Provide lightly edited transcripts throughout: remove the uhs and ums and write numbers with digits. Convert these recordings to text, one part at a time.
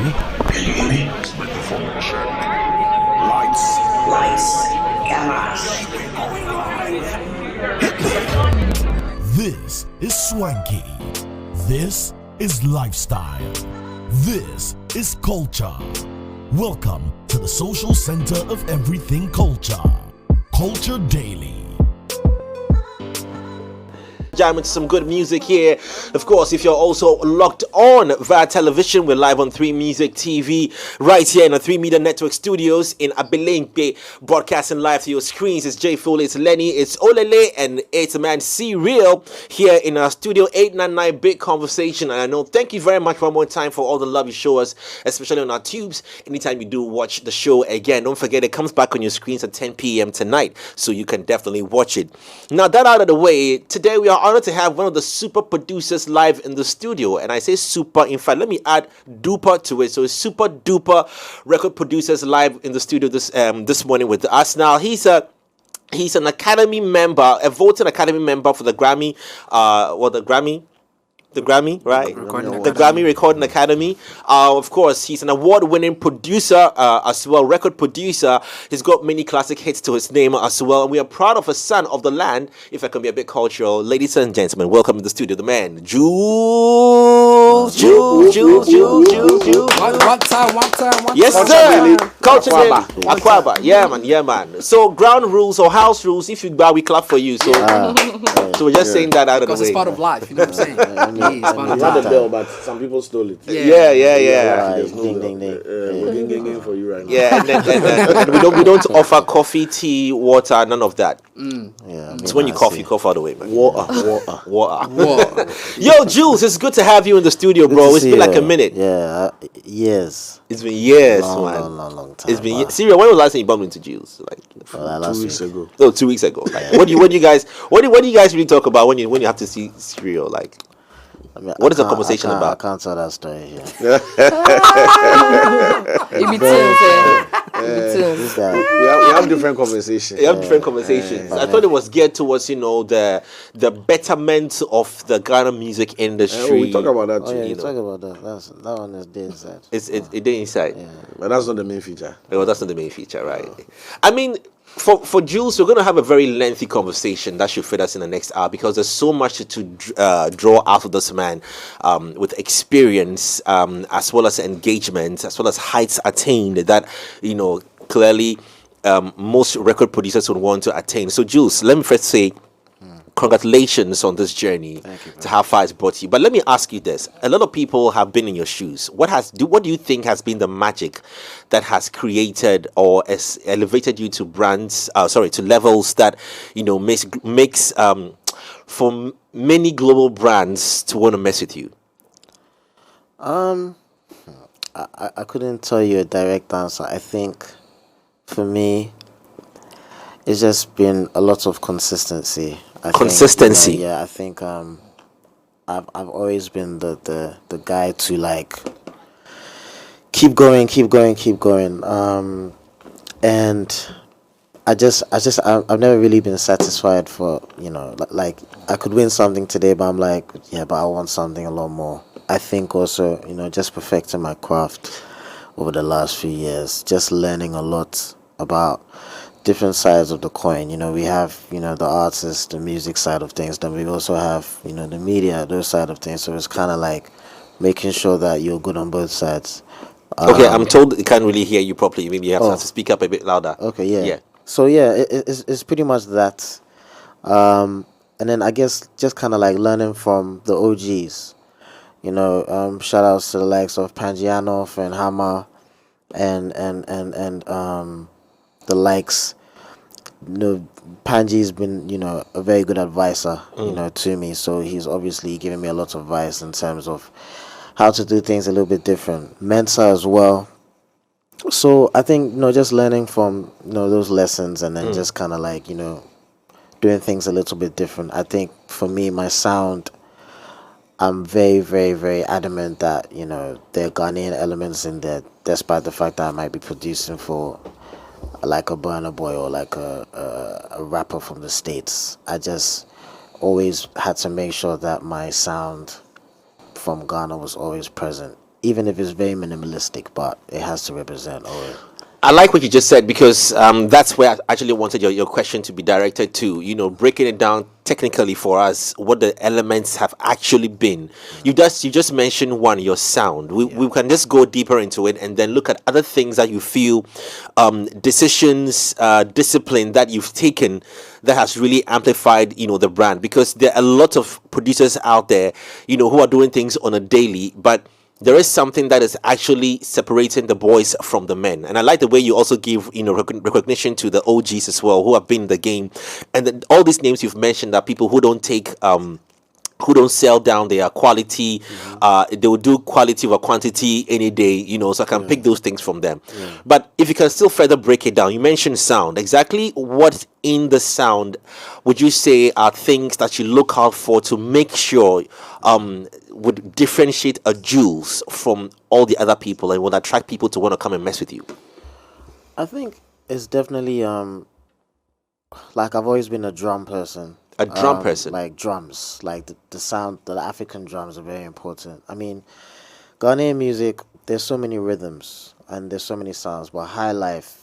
Can you hear me? Microphone check. Lights, cameras. This is swanky. This is lifestyle. This is culture. Welcome to the social center of everything culture. Culture Daily. Jamming to some good music here. Of course, if you're also locked on via television, we're live on 3 Music TV right here in the 3 Media Network studios in Abelenque, broadcasting live to your screens. It's J Fool, it's Lenny, it's Olele, and it's a man C Real here in our studio 899 Big Conversation. And I know, thank you very much one more time for all the love you show us, especially on our tubes. Anytime you do watch the show again, don't forget it comes back on your screens at 10 p.m. tonight, so you can definitely watch it. Now, that out of the way, today we are honored to have one of the super producers live in the studio, and I say super, in fact let me add duper to it, so it's super duper record producers live in the studio this morning with us. Now he's an Academy member, a voting Academy member for the Grammy, right? The Grammy Recording Academy. Of course, he's an award-winning producer as well, record producer. He's got many classic hits to his name as well. And we are proud of a son of the land, if I can be a bit cultural. Ladies and gentlemen, welcome to the studio, the man, Juls. One time. Yes, sir. Culture Daily. Aquaba. Yeah, man. So, ground rules or house rules, if you bow, we clap for you. So, so we're just saying that out of the way. Because it's part of life, you know what I'm saying? We had the bell, but some people stole it. Yeah. There's no ding. We're ding for you right now. Yeah, and we don't offer coffee, tea, water, none of that. So when you cough all the way, man. Water. Yo, Juls, it's good to have you in the studio, bro. It's been like a minute. Yeah, years. It's been years, man. Long time. It's been Serious. When was the last time you bumped into Juls? Like 2 weeks ago. No, 2 weeks ago. Like, what do you guys really talk about when you have to see Serial? Like, I mean, what is the conversation about? I can't tell that story here. You be tuned. We have different conversations. I thought it was geared towards, the betterment of the Ghana music industry. We talk about that too. Oh yeah, you talk about that. That one is dead inside. It's day inside. Yeah. But that's not the main feature. Well, that's not the main feature, right? I mean, for Juls, we're going to have a very lengthy conversation that should fit us in the next hour, because there's so much to draw out of this man, with experience, as well as engagement, as well as heights attained that, clearly most record producers would want to attain. So, Juls, let me first say congratulations on this journey to how far it's brought you. But let me ask you this. A lot of people have been in your shoes. What do you think has been the magic that has created or has elevated you to to levels that, makes for many global brands to want to mess with you? I couldn't tell you a direct answer. I think for me, it's just been a lot of consistency. I think, I think I've always been the guy to like keep going. And I've never really been satisfied for, like I could win something today, but I'm like, but I want something a lot more. I think also, just perfecting my craft over the last few years, just learning a lot about different sides of the coin. We have, the artists, the music side of things, then we also have, the media, those side of things. So it's kind of like making sure that you're good on both sides. Okay, I'm told I can't really hear you properly. Maybe you have to speak up a bit louder. Okay, yeah. So it's pretty much that. And then I guess just kind of like learning from the OGs. Shout outs to the likes of Pangianov and Hammer and the likes. Panji's been, a very good advisor, to me. So he's obviously giving me a lot of advice in terms of how to do things a little bit different. Mensa as well. So I think, just learning from, those lessons and then just kind of like, doing things a little bit different. I think for me, my sound, I'm very, very, very adamant that, there are Ghanaian elements in there, despite the fact that I might be producing for like a Burna Boy or like a rapper from the States. I just always had to make sure that my sound from Ghana was always present even if it's very minimalistic, but it has to represent. Or I like what you just said because that's where I actually wanted your question to be directed to. Breaking it down technically for us, what the elements have actually been. You just mentioned one, your sound. We can just go deeper into it and then look at other things that you feel, decisions, discipline that you've taken that has really amplified, the brand. Because there are a lot of producers out there, who are doing things on a daily, but there is something that is actually separating the boys from the men. And I like the way you also give recognition to the OGs as well, who have been in the game. And then all these names you've mentioned are people who don't take who don't sell down their quality. They will do quality over quantity any day, so I can pick those things from them. But if you can still further break it down, you mentioned sound. Exactly what in the sound would you say are things that you look out for to make sure would differentiate a Juls from all the other people and would attract people to want to come and mess with you? I think it's definitely like I've always been a drum person. A drum person? Like drums. Like the sound, the African drums are very important. I mean, Ghanaian music, there's so many rhythms and there's so many sounds, but Highlife,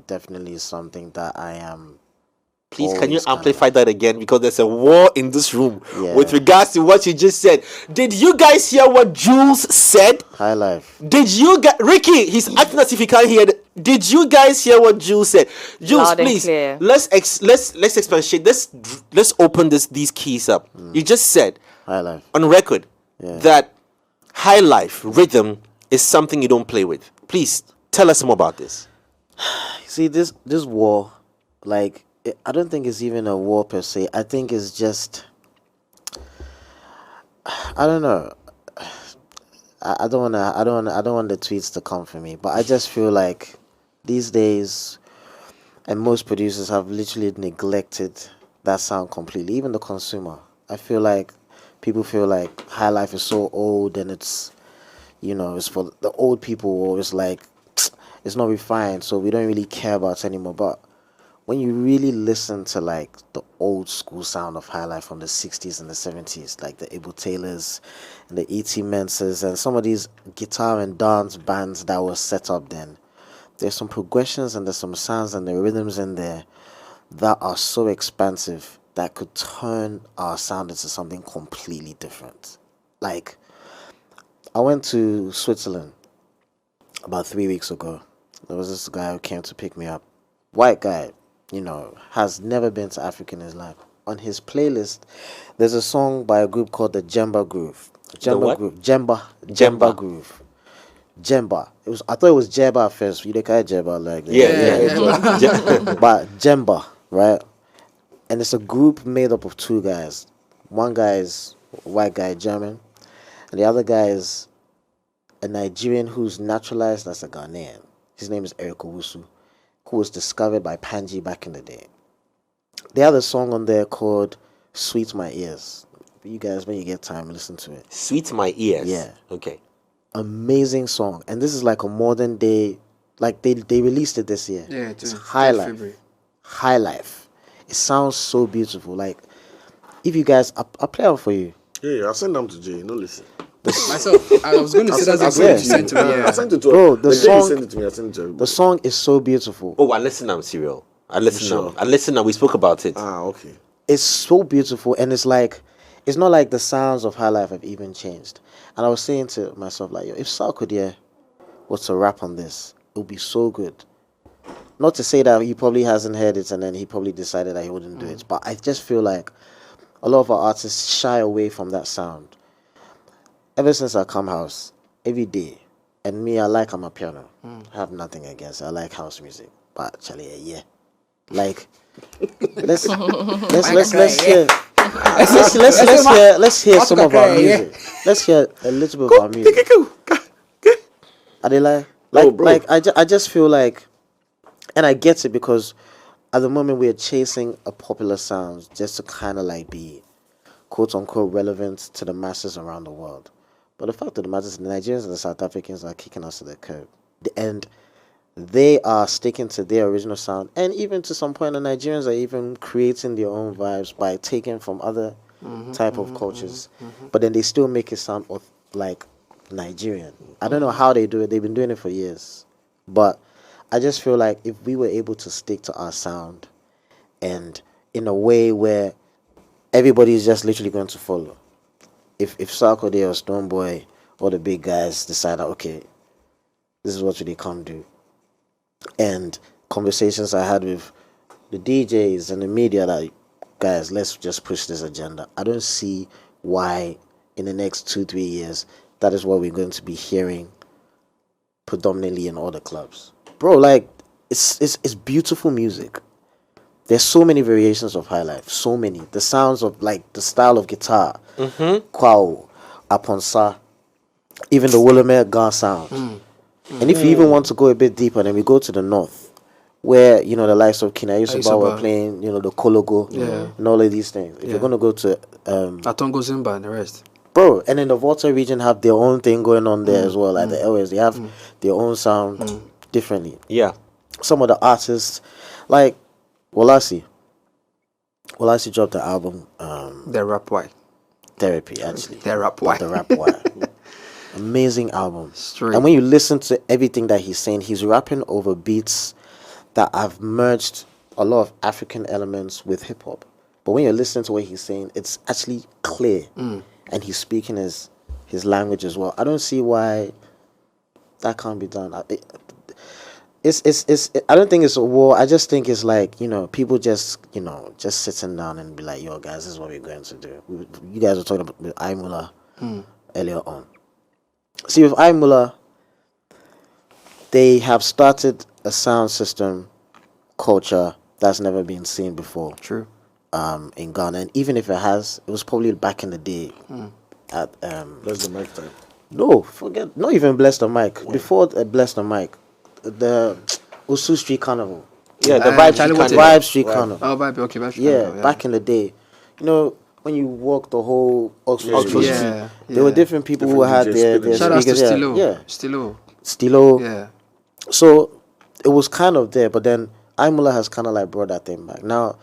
definitely is something that I am. Please, can you amplify that again? Because there's a war in this room with Yeah. regards to what you just said. Did you guys hear what Jules said? Highlife. Did you guys, Ricky? He's acting as if he can't hear. Did you guys hear what Jules said? Jules, Loud and please, clear. let's expatiate. Let's open these keys up. You just said Highlife. on record Yeah. that high life rhythm is something you don't play with. Please tell us more about this. See, this war, like, I don't think it's even a war per se. I think it's just, I don't know. I don't want the tweets to come for me, but I just feel like these days, and most producers have literally neglected that sound completely. Even the consumer, I feel like people feel like Highlife is so old and it's, it's for the old people, or it's like it's not refined, so we don't really care about it anymore. But when you really listen to like the old school sound of Highlife from the 60s and the 70s, like the Abel Taylors and the E.T. Menses and some of these guitar and dance bands that were set up then, there's some progressions and there's some sounds and the rhythms in there that are so expansive that could turn our sound into something completely different. Like, I went to Switzerland about 3 weeks ago. There was this guy who came to pick me up. White guy, has never been to Africa in his life. On his playlist, there's a song by a group called the Djemba Groove. Djemba Groove. Djemba. I thought it was Jeba at first. You look at Jeba like that. Yeah. But Djemba, right? And it's a group made up of two guys. One guy is a white guy, German, and the other guy is a Nigerian who's naturalized as a Ghanaian. His name is Eric Owusu, who was discovered by Panji back in the day. They have a song on there called Sweet My Ears. You guys, when you get time, listen to it. Sweet My Ears. Yeah. Okay. Amazing song. And this is like a modern day, like they released it this year. Yeah, it's just Highlife. February. Highlife. It sounds so beautiful. Like, if you guys, I'll play it for you. Yeah, I'll send them to Jay. No, listen. Myself, I was going to say that's I a sent good it to sent to me. you. I Yeah. sent it to Bro, the day you song- sent it to me, I sent it to everybody. The song is so beautiful. Oh, I listen now, Serial. I listen Sure. now. I listen now. We spoke about it. Ah, okay. It's so beautiful, and it's not like the sounds of Highlife have even changed. And I was saying to myself, like, yo, if Sarkodie was to rap on this, it would be so good. Not to say that he probably hasn't heard it and then he probably decided that he wouldn't do it, but I just feel like a lot of our artists shy away from that sound. Ever since I come house, every day, and me, I like I'm a piano. I have nothing against it. I like house music, but actually, yeah, like let's hear some of our music. Let's hear a little bit of our music. Are they like I just feel like, and I get it because at the moment we are chasing a popular sound just to kind of like be quote unquote relevant to the masses around the world. But the fact of the matter is, the Nigerians and the South Africans are kicking us to the curb, and they are sticking to their original sound. And even to some point, the Nigerians are even creating their own vibes by taking from other type of cultures. But then they still make it sound like Nigerian. I don't know how they do it. They've been doing it for years. But I just feel like if we were able to stick to our sound and in a way where everybody is just literally going to follow. If Sarkodie or Stonebwoy or the big guys decide, okay, this is what they come do. And conversations I had with the DJs and the media that, guys, let's just push this agenda. I don't see why in the next 2-3 years that is what we're going to be hearing predominantly in all the clubs. Bro, like, it's beautiful music. There's so many variations of Highlife, so many. The sounds of, like, the style of guitar, Kwao, Aponsa, even the Wolomer Ghan sound. And if you even want to go a bit deeper, then we go to the north, where, you know, the likes of Kinaisuba were playing, you know, the Kologo, and all of these things. If you're going to go to... Atongo Zimba and the rest. Bro, and in the Volta region have their own thing going on there as well, like the areas. They have their own sound differently. Yeah. Some of the artists, like Walasi dropped the album The Rap White. Therapy, actually. The Rap White. The Rap White. Amazing album. Straight. And when you listen to everything that he's saying, he's rapping over beats that have merged a lot of African elements with hip hop. But when you listen to what he's saying, it's actually clear. And he's speaking his language as well. I don't see why that can't be done. I don't think it's a war. I just think it's like, you know, people just sitting down and be like, yo, guys, this is what we're going to do. You guys were talking about with Aimula earlier on. See, with Aimula, they have started a sound system culture that's never been seen before. True. In Ghana, and even if it has, it was probably back in the day. At Bless the mic time. no, forget, not even Bless the Mic. Before Bless the Mic, the Usu Street Carnival. Yeah, the Vibe Charlie Street Watson. Carnival. Vibe Street Carnival. Oh, Vibe, okay, Vibe. Yeah, back in the day, you know, when you walk the whole Oxford Street, Yeah. there were different people who had Different their DJs Shout out to speakers. Stilo. Yeah, Stilo. Stilo. Yeah. So it was kind of there, but then Aimula has kind of like brought that thing back. Now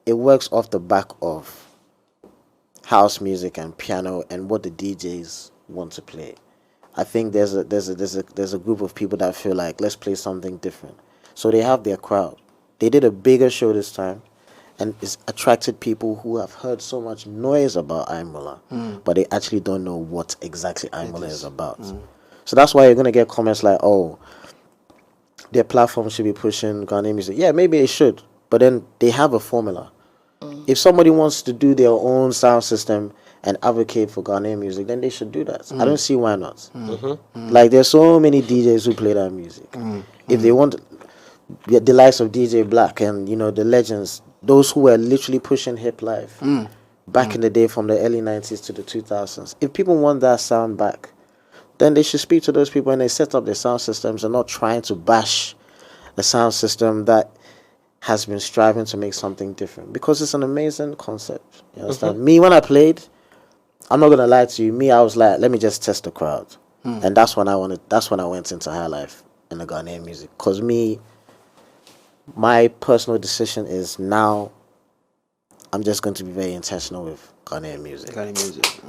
it works off the back of house music and piano and what the DJs want to play. I think there's a group of people that feel like, let's play something different. So they have their crowd. They did a bigger show this time, and it's attracted people who have heard so much noise about Aimula, but they actually don't know what exactly Aimula is about. So that's why you're gonna get comments like, oh, their platform should be pushing Ghanaian music. Yeah, maybe it should, but then they have a formula. If somebody wants to do their own sound system and advocate for Ghanaian music, then they should do that. I don't see why not. Like, there's so many DJs who play that music. If they want the likes of DJ Black and, you know, the legends, those who were literally pushing hip life back in the day from the early 90s to the 2000s, if people want that sound back, then they should speak to those people and they set up their sound systems and not trying to bash the sound system that has been striving to make something different, because it's an amazing concept. You understand? Me, when I played, I'm not gonna lie to you. Me, I was like, let me just test the crowd, and that's when I went into Highlife and the Ghanaian music. Cause me, my personal decision is now, I'm just going to be very intentional with Ghanaian music. Ghanaian music.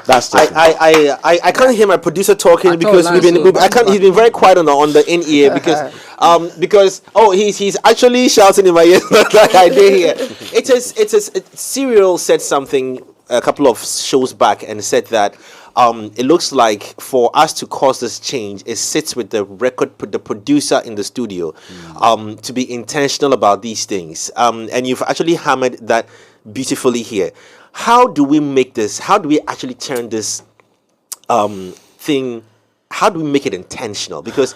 That's different. I can't hear my producer talking because he's been very quiet on the in ear because he's actually shouting in my ear like I did here. Serial said something a couple of shows back and said that it looks like for us to cause this change, it sits with the producer in the studio to be intentional about these things. And you've actually hammered that beautifully here. How do we make this? How do we actually turn this thing? How do we make it intentional? Because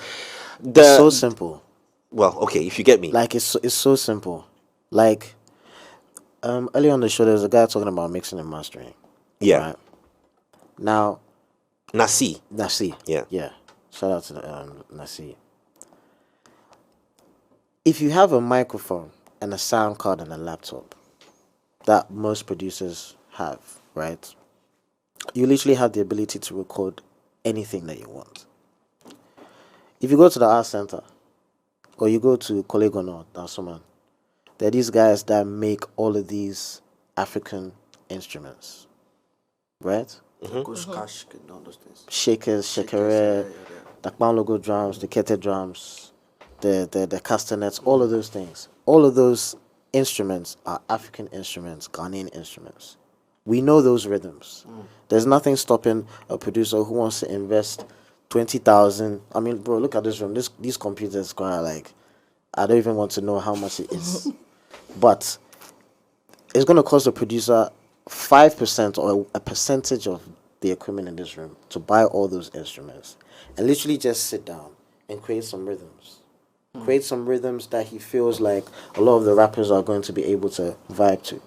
it's so simple. Well, okay, if you get me. Like, it's so simple. Like, earlier on the show, there was a guy talking about mixing and mastering. Yeah. Right? Now, Nasi. Yeah. Shout out to Nasi. If you have a microphone and a sound card and a laptop that most producers have, right? You literally have the ability to record anything that you want. If you go to the art center or you go to Kolegono, Dansoman, there are these guys that make all of these African instruments, right? Kushkash, and all those things. Shakers, shakere, the logo drums, the kete drums, the castanets, all of those things. All of those instruments are African instruments, Ghanaian instruments. We know those rhythms. There's nothing stopping a producer who wants to invest 20,000. I mean, bro, look at this room. These computers are like, I don't even want to know how much it is. But it's going to cost the producer 5% or a percentage of the equipment in this room to buy all those instruments and literally just sit down and create some rhythms. Create some rhythms that he feels like a lot of the rappers are going to be able to vibe to.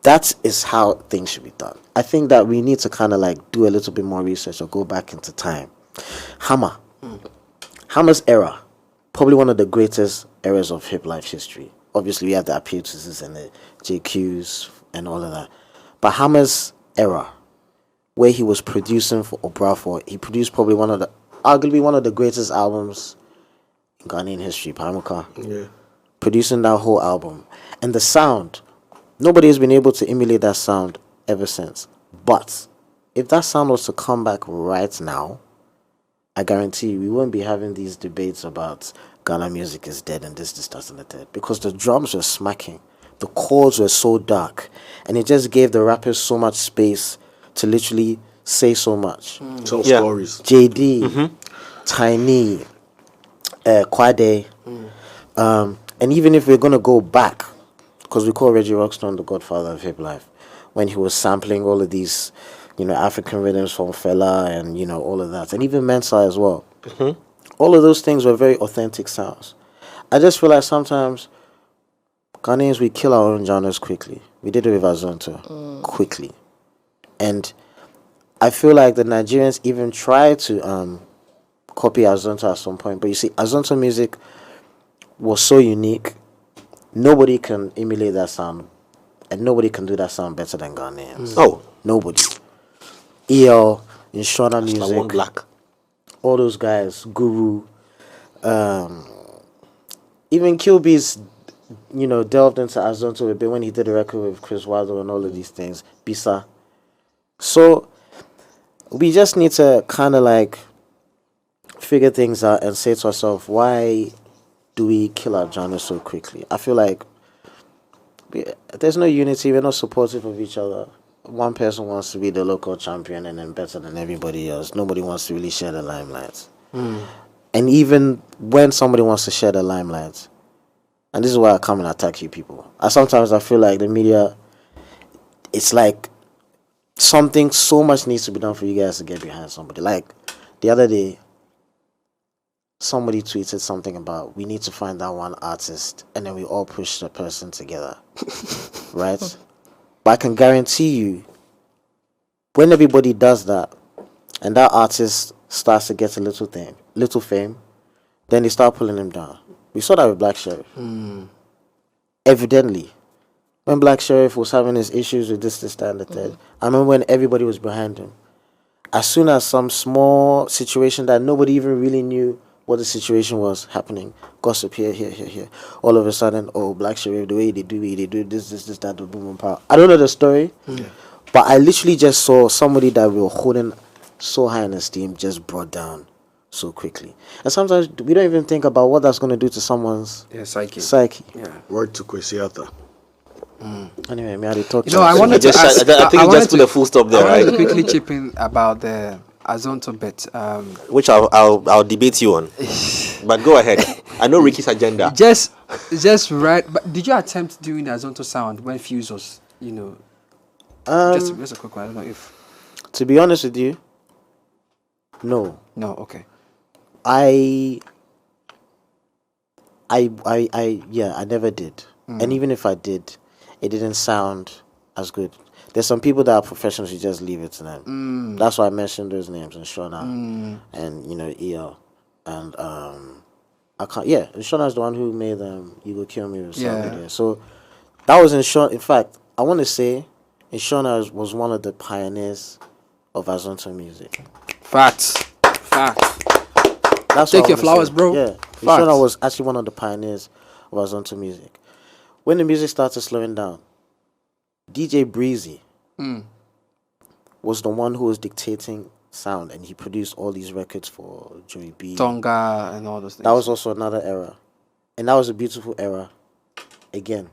That is how things should be done. I think that we need to kind of like do a little bit more research or go back into time. Hammer's era, probably one of the greatest eras of hip life history. Obviously, we have the Appearances and the JQs and all of that. But Hammer's era, where he was producing for Obrafour, he produced probably arguably one of the greatest albums in Ghanaian history, Pamuka. Yeah. Producing that whole album. And the sound, nobody has been able to emulate that sound ever since. But if that sound was to come back right now, I guarantee you, we won't be having these debates about Ghana music is dead and this, that, and the third. Because the drums were smacking. The chords were so dark. And it just gave the rappers so much space to literally say so much. Tell stories. JD, Tiny, Kwade. And even if we're going to go back, because we call Reggie Rockstone the godfather of hip life, when he was sampling all of these, African rhythms from Fela and, all of that. And even Mensa as well. All of those things were very authentic sounds. I just feel like sometimes Ghanaians, we kill our own genres quickly. We did it with Azonto quickly. And I feel like the Nigerians even tried to copy Azonto at some point. But you see, Azonto music was so unique. Nobody can emulate that sound. And nobody can do that sound better than Ghanaians. Oh. Nobody. EL, Inshona Like music. one black. All those guys, Guru, even Kilby's, delved into Azonto a bit when he did a record with Chris Wilder and all of these things, Bisa. So we just need to kind of like figure things out and say to ourselves, why do we kill our genre so quickly? I feel like there's no unity, we're not supportive of each other. One person wants to be the local champion and then better than everybody else. Nobody wants to really share the limelight. And even when somebody wants to share the limelight, and this is why I come and attack you people. Sometimes I feel like the media, it's like something so much needs to be done for you guys to get behind somebody. Like the other day, somebody tweeted something about we need to find that one artist and then we all push the person together. Right? But I can guarantee you, when everybody does that, and that artist starts to get a little fame, then they start pulling him down. We saw that with Black Sheriff. Evidently. When Black Sheriff was having his issues with this, that, and the third, I remember when everybody was behind him. As soon as some small situation that nobody even really knew what the situation was happening, gossip here. All of a sudden, Black Sheriff, the way they do this, that, boom, boom, power. I don't know the story, but I literally just saw somebody that we were holding so high in esteem just brought down so quickly. And sometimes we don't even think about what that's going to do to someone's psyche. Yeah. Word to Kwesiata. Anyway, may I talk? I think you just put a full stop there, I right? wanted to quickly chip in about the Azonto bit. Which I'll debate you on. But go ahead. I know Ricky's agenda. Just right. But did you attempt doing the Azonto sound when Fuse was, just a quick one. I don't know if. To be honest with you, no. No. Okay. I never did. And even if I did, it didn't sound as good. There's some people that are professionals, you just leave it to them. That's why I mentioned those names, and Shona and EL. And I can't and Shona's the one who made You Go Kill Me with Sarkodie. So that was in Shona. In fact, I want to say Shona was one of the pioneers of Azonto music. Facts. That's Take your flowers, bro. Yeah. Shona was actually one of the pioneers of Azonto music. When the music started slowing down, DJ Breezy was the one who was dictating sound, and he produced all these records for Joey B. Tonga and all those things. That was also another era. And that was a beautiful era. Again,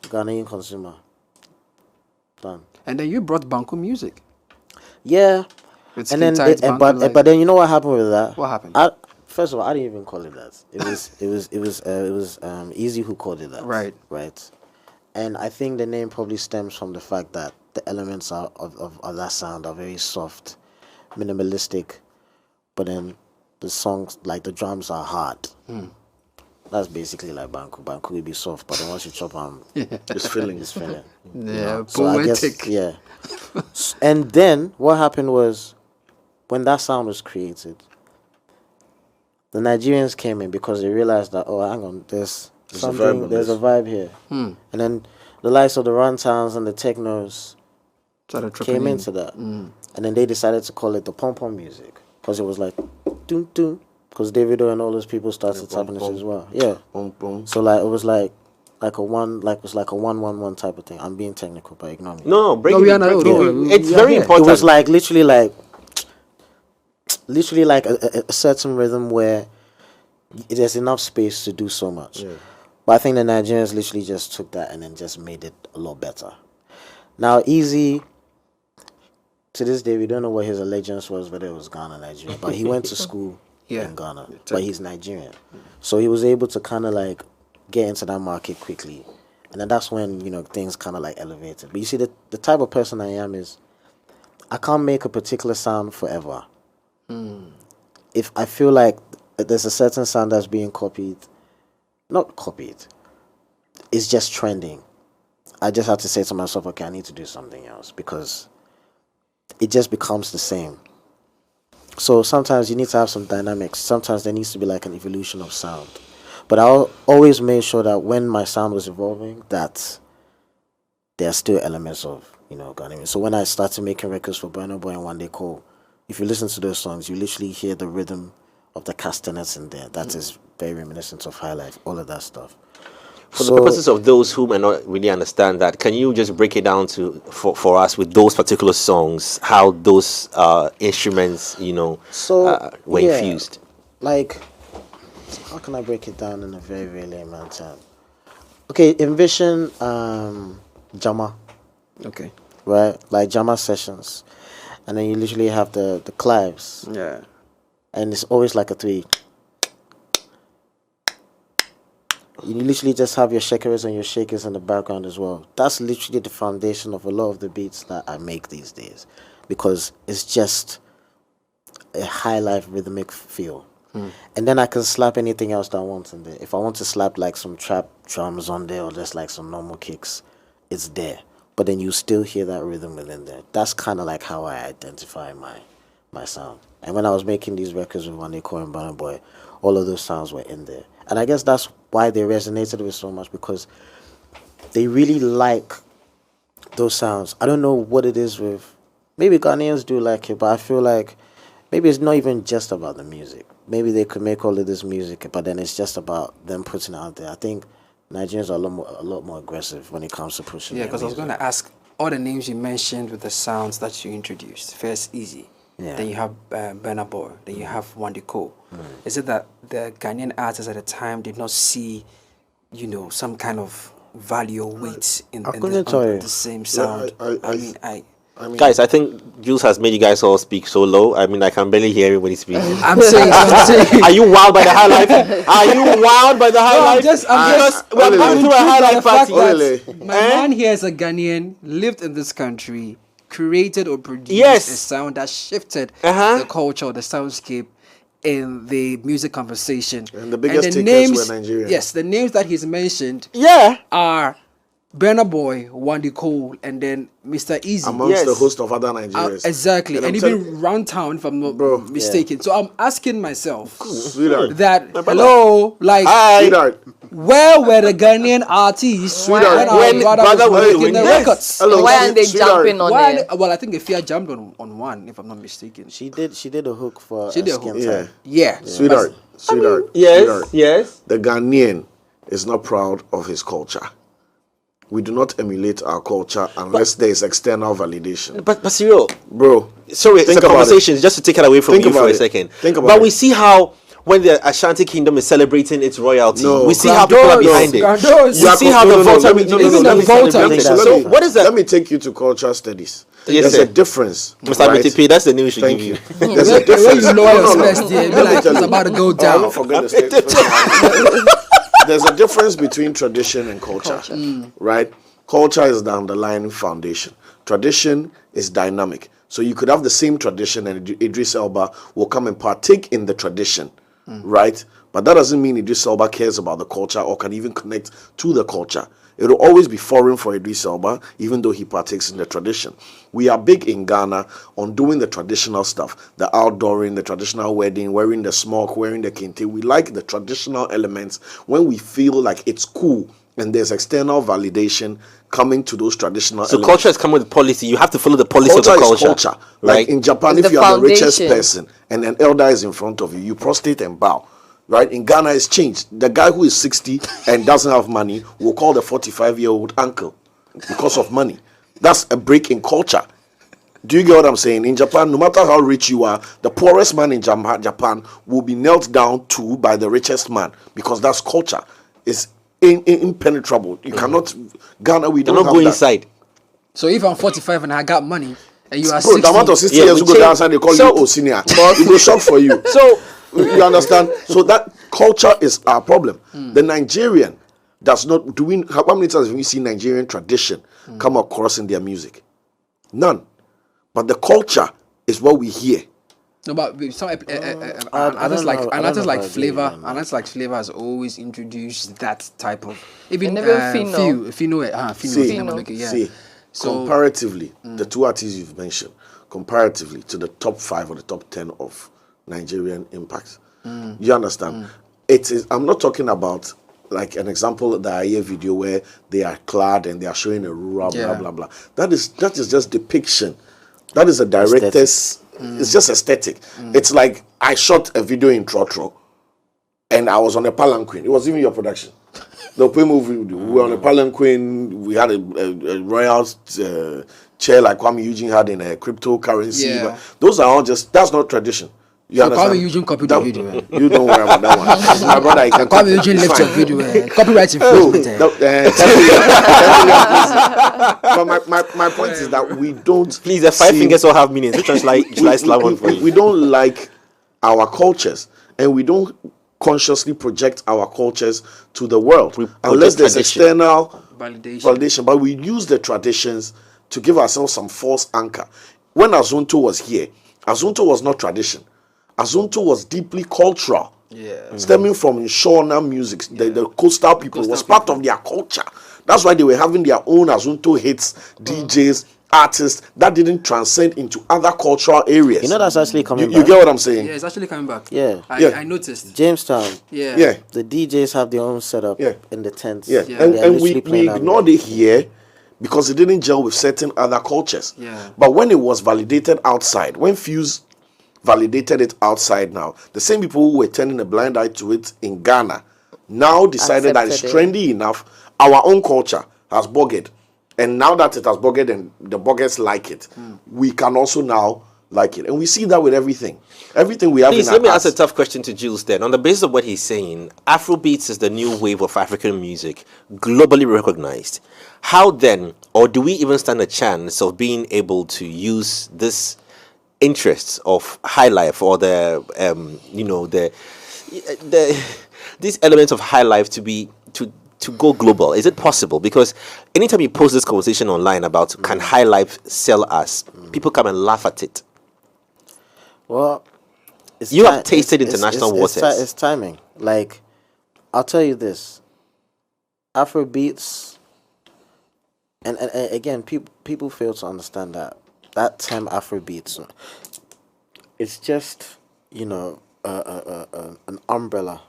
Ghanaian consumer. Done. And then you brought Banku music. Yeah. With And then, skin tight Banku, but then you know what happened with that? What happened? First of all, I didn't even call it that. It was Easy who called it that. Right. Right. And I think the name probably stems from the fact that the elements of that sound are very soft, minimalistic, but then the songs, like the drums, are hard. That's basically like Banku. Banku will be soft, but then once you chop them, It's filling. it's filling. Yeah, So I guess, poetic. yeah. And then what happened was, when that sound was created, the Nigerians came in because they realized that, oh, hang on, there's a something, vibe on there's this. a vibe here. And then the likes of the Runtowns and the Technos Started tripping came in. into that. And then they decided to call it the pom-pom music because it was like, doom, doom, because Davido and all those people started tapping this as well. Yeah. Boom, boom. So like, it was like a 1-1-1 type of thing. I'm being technical, but ignore me. No, break No, it. we are not- break it. no, we- It's we are very here. important. It was like literally like a certain rhythm where there's enough space to do so much. But I think the Nigerians literally just took that and then just made it a lot better. Now, Easy, to this day, we don't know what his allegiance was, whether it was Ghana, Nigeria, but he went to school in Ghana, but he's Nigerian. So he was able to kind of like get into that market quickly. And then that's when, things kind of like elevated. But you see, the type of person I am is, I can't make a particular sound forever. If I feel like there's a certain sound that's being not copied, it's just trending, I just have to say to myself, okay, I need to do something else, because it just becomes the same. So sometimes you need to have some dynamics. Sometimes there needs to be like an evolution of sound. But I always made sure that when my sound was evolving, that there are still elements of, Ghanaian. So when I started making records for Burna Boy and One Day Cole, if you listen to those songs, you literally hear the rhythm of the castanets in there. That is very reminiscent of Highlife, all of that stuff. For the purposes of those who may not really understand that, can you just break it down for us with those particular songs, how those instruments, were infused? Like, how can I break it down in a very, very layman term? Okay, envision Jama, Okay. right? Like Jama sessions. And then you literally have the claves. Yeah. And it's always like a 3. You literally just have your shakers and your shakers in the background as well. That's literally the foundation of a lot of the beats that I make these days, because it's just a high life rhythmic feel. And then I can slap anything else that I want in there. If I want to slap like some trap drums on there or just like some normal kicks, it's there. But then you still hear that rhythm within there. That's kind of like how I identify my sound. And when I was making these records with One Day Cole and Burna Boy, all of those sounds were in there. And I guess that's why they resonated with so much, because they really like those sounds. I don't know what it is with, maybe Ghanaians do like it, but I feel like maybe it's not even just about the music. Maybe they could make all of this music, but then it's just about them putting it out there. I think Nigerians are a lot more aggressive when it comes to pushing. Yeah, their because I was music. going to ask all the names you mentioned with the sounds that you introduced. First, Easy. Yeah. Then you have Burna Boy. Then you have One Day Cole. Is it that the Ghanaian artists at the time did not see, some kind of value or weight in the same sound? I mean, Guys, I think Jules has made you guys all speak so low. I mean, I can barely hear everybody speaking. I'm saying. Are you wild by the high life? Are you wild by the high life? We're going through a high life party. My man here is a Ghanaian, lived in this country, created or produced Yes. a sound that shifted Uh-huh. the culture, the soundscape in the music conversation. And the biggest takers were Nigerian. Yes, the names that he's mentioned Yeah. are Burna Boy, One Day Cole, and then Mr. Easy. amongst Yes. the host of other Nigerians. Exactly, and I'm even Runtown, if I'm not mistaken. So I'm asking myself Sweetheart. that, My brother. hello, like, Sweetheart. where were the Ghanaian artists when Sweetheart. our When brother brother was was making the doing this. records? Hello, Why aren't they sweetheart. jumping on Why? there? Well, I think Ifia jumped on one, if I'm not mistaken. She did a hook for She did a Skin hook. Tight. Yeah. Yeah. Sweetheart. Sweetheart. Yes. Sweetheart. Yes. The Ghanaian is not proud of his culture. we do not emulate our culture unless there is external validation. But Cyril, bro, sorry, it's a conversation. Just to take it away from you for a second. But we see how when the Ashanti Kingdom is celebrating its royalty, we see how people are behind it. We see how the Volta So what is that? Let me take you to cultural studies. Yes, There's a difference. Mr. MTP, that's the news we should give you. There's a difference. It's about to go down. Don't forget the statement. There's a difference between tradition and culture, right? Culture is the underlying foundation. Tradition is dynamic. So you could have the same tradition and Idris Elba will come and partake in the tradition, right? But that doesn't mean Idris Elba cares about the culture or can even connect to the culture. It will always be foreign for Idris Elba, even though he partakes in the tradition. We are big in Ghana on doing the traditional stuff, the outdooring, the traditional wedding, wearing the smock, wearing the kente. We like the traditional elements when we feel like it's cool and there's external validation coming to those traditional elements. So culture is coming with policy. You have to follow the policy of the culture. Culture. Right? Like in Japan, if you are the richest person and an elder is in front of you, you prostrate and bow. Right? In Ghana, it's changed. The guy who is 60 and doesn't have money will call the 45-year-old uncle because of money. That's a break in culture. Do you get what I'm saying? In Japan, no matter how rich you are, the poorest man in Japan will be knelt down to by the richest man because that's culture. It's impenetrable. You cannot. Ghana, we don't go inside. So if I'm 45 and I got money and you are 60, the amount of 60 years you go down and they call you senior. It will shock for you. So you understand? So that culture is our problem. The Nigerian does not how many times have you seen Nigerian tradition come across in their music? None. But the culture is what we hear. No, but some artists like Flavor has always introduced that type of even if you know it, See, so comparatively, the two artists you've mentioned, comparatively to the top 5 or the top 10 of Nigerian impact, you understand? It is. I'm not talking about like an example that I hear video where they are clad and they are showing a rural blah blah blah. That is just depiction. That is a director's. It's just aesthetic. It's like I shot a video in Trotro and I was on a palanquin. It was even your production. The movie, we were on a palanquin. We had a royal chair like Kwame Eugene had in a cryptocurrency. Yeah. Those are all just, that's not tradition. You understand? Kwame Eugene copied the video. You don't worry about that one. My brother, I can Kwame Eugene left your video. Copyright infringement. But my point is that we don't. Please, the 5 fingers all have meanings. Which one's slam one for you? We don't like our cultures, and we don't consciously project our cultures to the world unless there's external validation. But we use the traditions to give ourselves some false anchor. When Azonto was here, Azonto was not tradition. Azonto was deeply cultural, stemming from Shona music. The coastal people was part of their culture. That's why they were having their own Azonto hits, DJs, artists that didn't transcend into other cultural areas. You know that's actually coming back. You get what I'm saying? Yeah, it's actually coming back. Yeah. I noticed. Jamestown. Yeah. The DJs have their own setup in the tents. Yeah. And we ignored it here because it didn't gel with certain other cultures. Yeah. But when it was validated outside, when Fuse validated it outside now, the same people who were turning a blind eye to it in Ghana now decided that it's trendy enough. Our own culture has bugged. And now that it has bugged and the buggers like it, we can also now like it. And we see that with everything. Everything we have in our let me ask a tough question to Jules then. On the basis of what he's saying, Afrobeats is the new wave of African music, globally recognized. How then, or do we even stand a chance of being able to use this interests of Highlife or these elements of Highlife to go global? Is it possible? Because anytime you post this conversation online about can Highlife sell us, people come and laugh at it. Well, you have tasted international waters. It's timing. Like, I'll tell you this: Afrobeats, and again, people fail to understand that term Afrobeats. It's just an umbrella.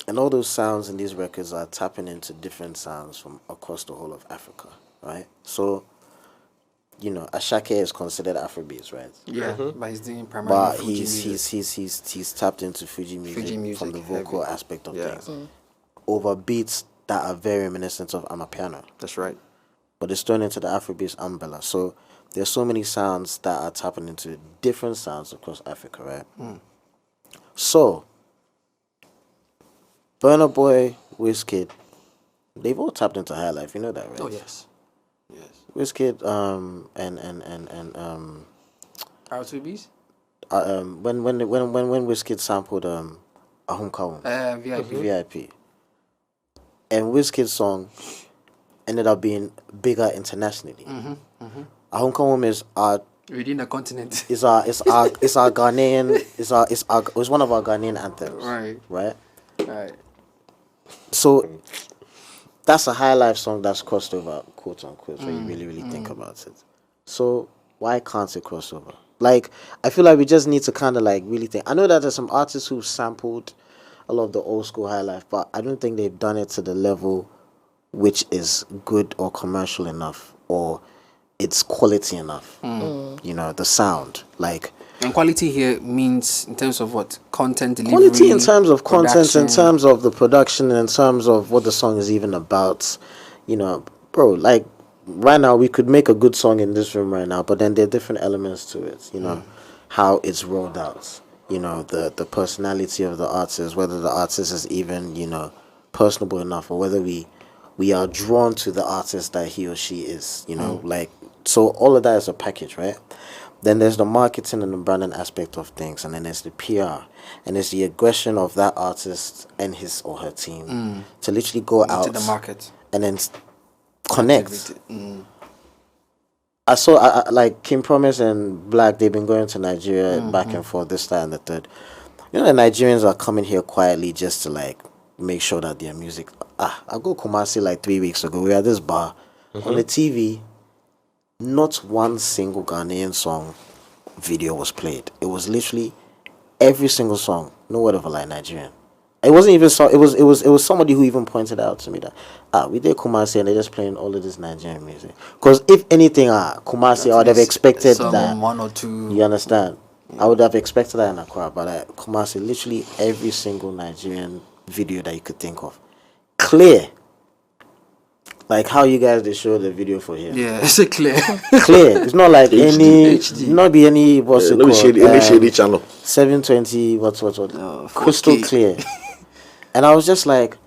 And all those sounds in these records are tapping into different sounds from across the whole of Africa, right? So, Ashake is considered Afrobeats, right? Yeah, but he's doing primarily Fuji music. He's tapped into Fuji music from the vocal aspect of things. Over beats that are very reminiscent of Amapiano. That's right. But it's thrown into the Afrobeats umbrella. So there's so many sounds that are tapping into different sounds across Africa, right? So, Burna Boy, Wizkid, they've all tapped into Highlife. You know that, right? Oh yes, yes. Wizkid, and Afrobeats. when Wizkid sampled Ahumkawum, VIP, and Wizkid's song ended up being bigger internationally. Ahumkawum is our Within the continent. it's our Ghanaian it's one of our Ghanaian anthems. Right. So that's a high life song that's crossed over, quote unquote, when you really think about it. So why can't it cross over? Like, I feel like we just need to kind of like really think. I know that there's some artists who've sampled a lot of the old school high life, but I don't think they've done it to the level which is good or commercial enough, or it's quality enough. You know, the sound, like. And quality here means in terms of what? Content delivery? Quality in terms of content, production. in terms of the production, in terms of what the song is even about. You know, bro, like, right now we could make a good song in this room right now, but then there are different elements to it. You know, how it's rolled out. You know, the personality of the artist, whether the artist is even, you know, personable enough, or whether we are drawn to the artist that he or she is. You know, like, so all of that is a package, right? Then there's the marketing and the branding aspect of things, and then there's the PR, and there's the aggression of that artist and his or her team to literally go out to the market and then connect. I saw like King Promise and Black, they've been going to Nigeria back and forth, this, that, and the third. You know, the Nigerians are coming here quietly just to like make sure that their music. I go Kumasi like 3 weeks ago. We were at this bar on the TV. Not one single Ghanaian song video was played. It was literally every single song, no word of a lie, Nigerian. It wasn't even so. It was somebody who even pointed out to me that we did Kumasi and they're just playing all of this Nigerian music. Because if anything, Kumasi, I would have expected that. One or two. You understand? I would have expected that in Accra, but Kumasi, literally every single Nigerian video that you could think of, clear. Like how you guys they show the video for here. Yeah, it's a clear. Clear. It's not like HD. Not be any what's it called? Shady channel. 720 what crystal clear. And I was just like,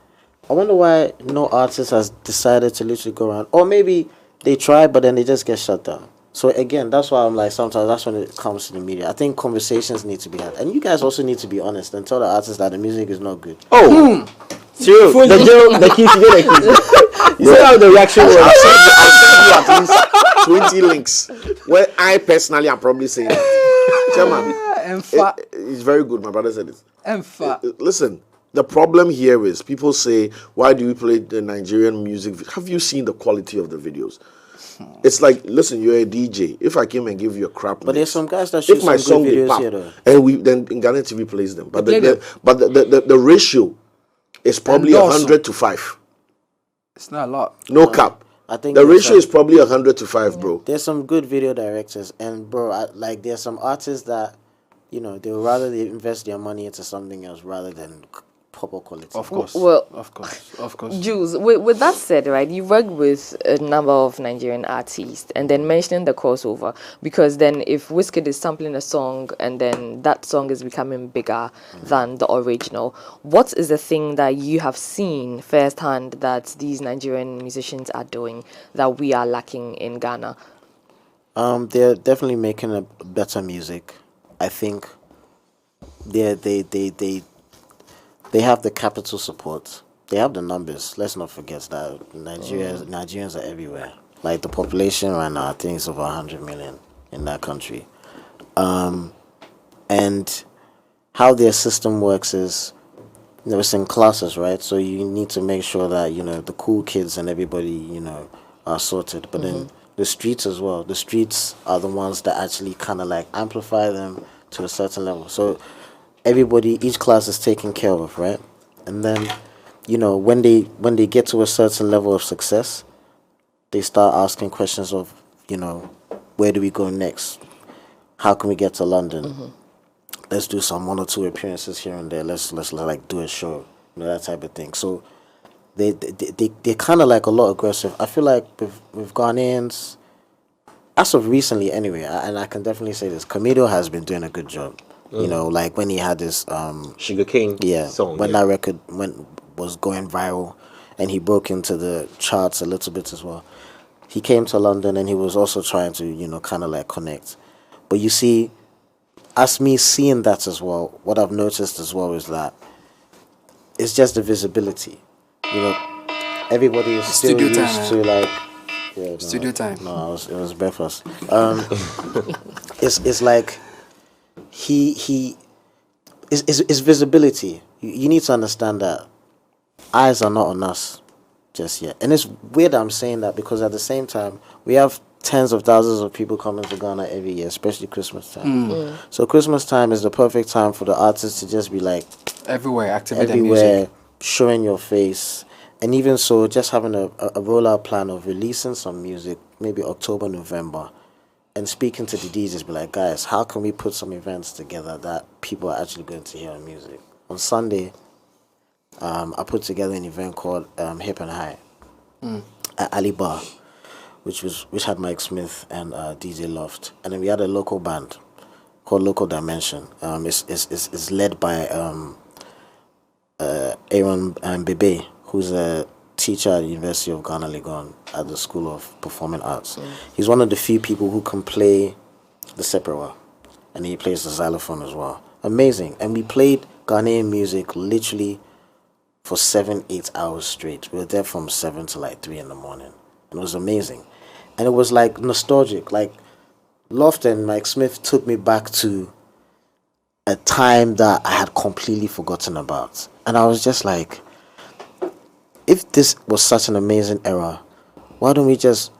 I wonder why no artist has decided to literally go around, or maybe they try but then they just get shut down. So again, that's why I'm like, sometimes that's when it comes to the media. I think conversations need to be had, and you guys also need to be honest and tell the artists that the music is not good. Serious. The keys to get a key. You see how the reaction was? I'll send you at least 20 links where I personally am probably saying that. Chairman, it's very good. My brother said it. Listen, the problem here is people say, why do we play the Nigerian music? Have you seen the quality of the videos? It's like, listen, you're a DJ. If I came and give you a crap but mix, there's some guys that shoot if my some song good be videos pop, here though. and we then in Ghanaian TV plays them, but the ratio is probably 100 to 5. It's not a lot. No cap. I think the ratio is probably 100 to 5, bro. There's some good video directors, and bro, like there's some artists that, you know, they would rather they invest their money into something else rather than proper quality. Of course. Well, of course. Jules, with that said, right, you work with a number of Nigerian artists, and then mentioning the crossover, because then if Wizkid is sampling a song and then that song is becoming bigger than the original, what is the thing that you have seen firsthand that these Nigerian musicians are doing that we are lacking in Ghana? They're definitely making a better music. I think they have the capital support. They have the numbers. Let's not forget that Nigerians are everywhere. Like the population right now, I think it's over 100 million in that country. And how their system works is, you know, it's in classes, right? So you need to make sure that, you know, the cool kids and everybody, you know, are sorted. But then the streets as well. The streets are the ones that actually kind of like amplify them to a certain level. So everybody, each class is taken care of, right? And then, you know, when they get to a certain level of success, they start asking questions of, you know, where do we go next? How can we get to London? Let's do some 1 or 2 appearances here and there. Let's like do a show, you know, that type of thing. So they're kind of like a lot aggressive. I feel like with Ghanaians, as of recently anyway, and I can definitely say this, Camidoh has been doing a good job. You know, like when he had this Sugarcane song. When that record was going viral, and he broke into the charts a little bit as well. He came to London and he was also trying to, you know, kind of like connect. But you see, as me seeing that as well, what I've noticed as well is that it's just the visibility. You know, everybody is still Studio used time, to like Studio time. No, it was breakfast. It's like it's visibility. You need to understand that eyes are not on us just yet. And it's weird I'm saying that because at the same time we have tens of thousands of people coming to Ghana every year, especially Christmas time. So Christmas time is the perfect time for the artists to just be like Everywhere, activate their music. everywhere, showing your face. And even so, just having a rollout plan of releasing some music, maybe October, November, and speaking to the DJs, be like, guys, how can we put some events together that people are actually going to hear our music? On Sunday, I put together an event called Hip and High at Ali Bar, which had Mike Smith and DJ Loft, and then we had a local band called Local Dimension. It's led by Aaron Bebe, who's a teacher at the University of Ghana, Legon, at the School of Performing Arts. He's one of the few people who can play the seperewa, and he plays the xylophone as well. Amazing. And we played Ghanaian music literally for 7-8 hours straight. We were there from 7 to like 3 in the morning. And it was amazing. And it was like nostalgic. Like Loft and Mike Smith took me back to a time that I had completely forgotten about. And I was just like, if this was such an amazing era, why don't we just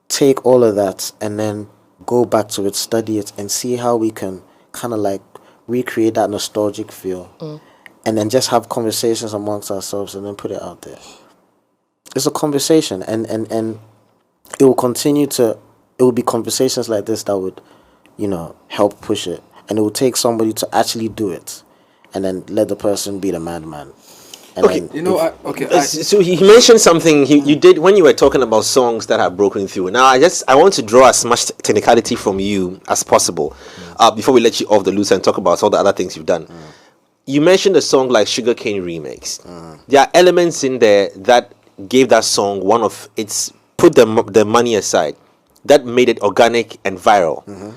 take all of that and then go back to it, study it, and see how we can kind of like recreate that nostalgic feel, and then just have conversations amongst ourselves and then put it out there. It's a conversation, and it will continue to, it will be conversations like this that would, you know, help push it. And it will take somebody to actually do it, and then let the person be the madman. And Okay. then You know, So he mentioned something you did when you were talking about songs that have broken through. Now I want to draw as much technicality from you as possible before we let you off the loose and talk about all the other things you've done. You mentioned a song like Sugarcane Remix. There are elements in there that gave that song one of its, put the money aside, that made it organic and viral.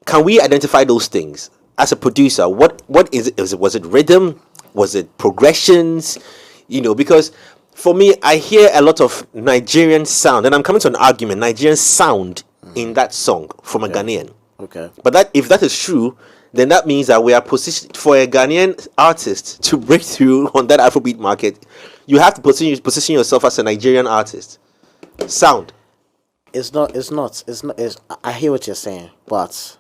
Can we identify those things as a producer? What is it? Was it rhythm? Was it progressions? You know, because for me, I hear a lot of Nigerian sound, and I'm coming to an argument, Nigerian sound in that song from a Ghanaian. Okay. But that, if that is true, then that means that we are positioned for a Ghanaian artist to break through on that Afrobeat market. You have to position yourself as a Nigerian artist. Sound. It's not. I hear what you're saying, but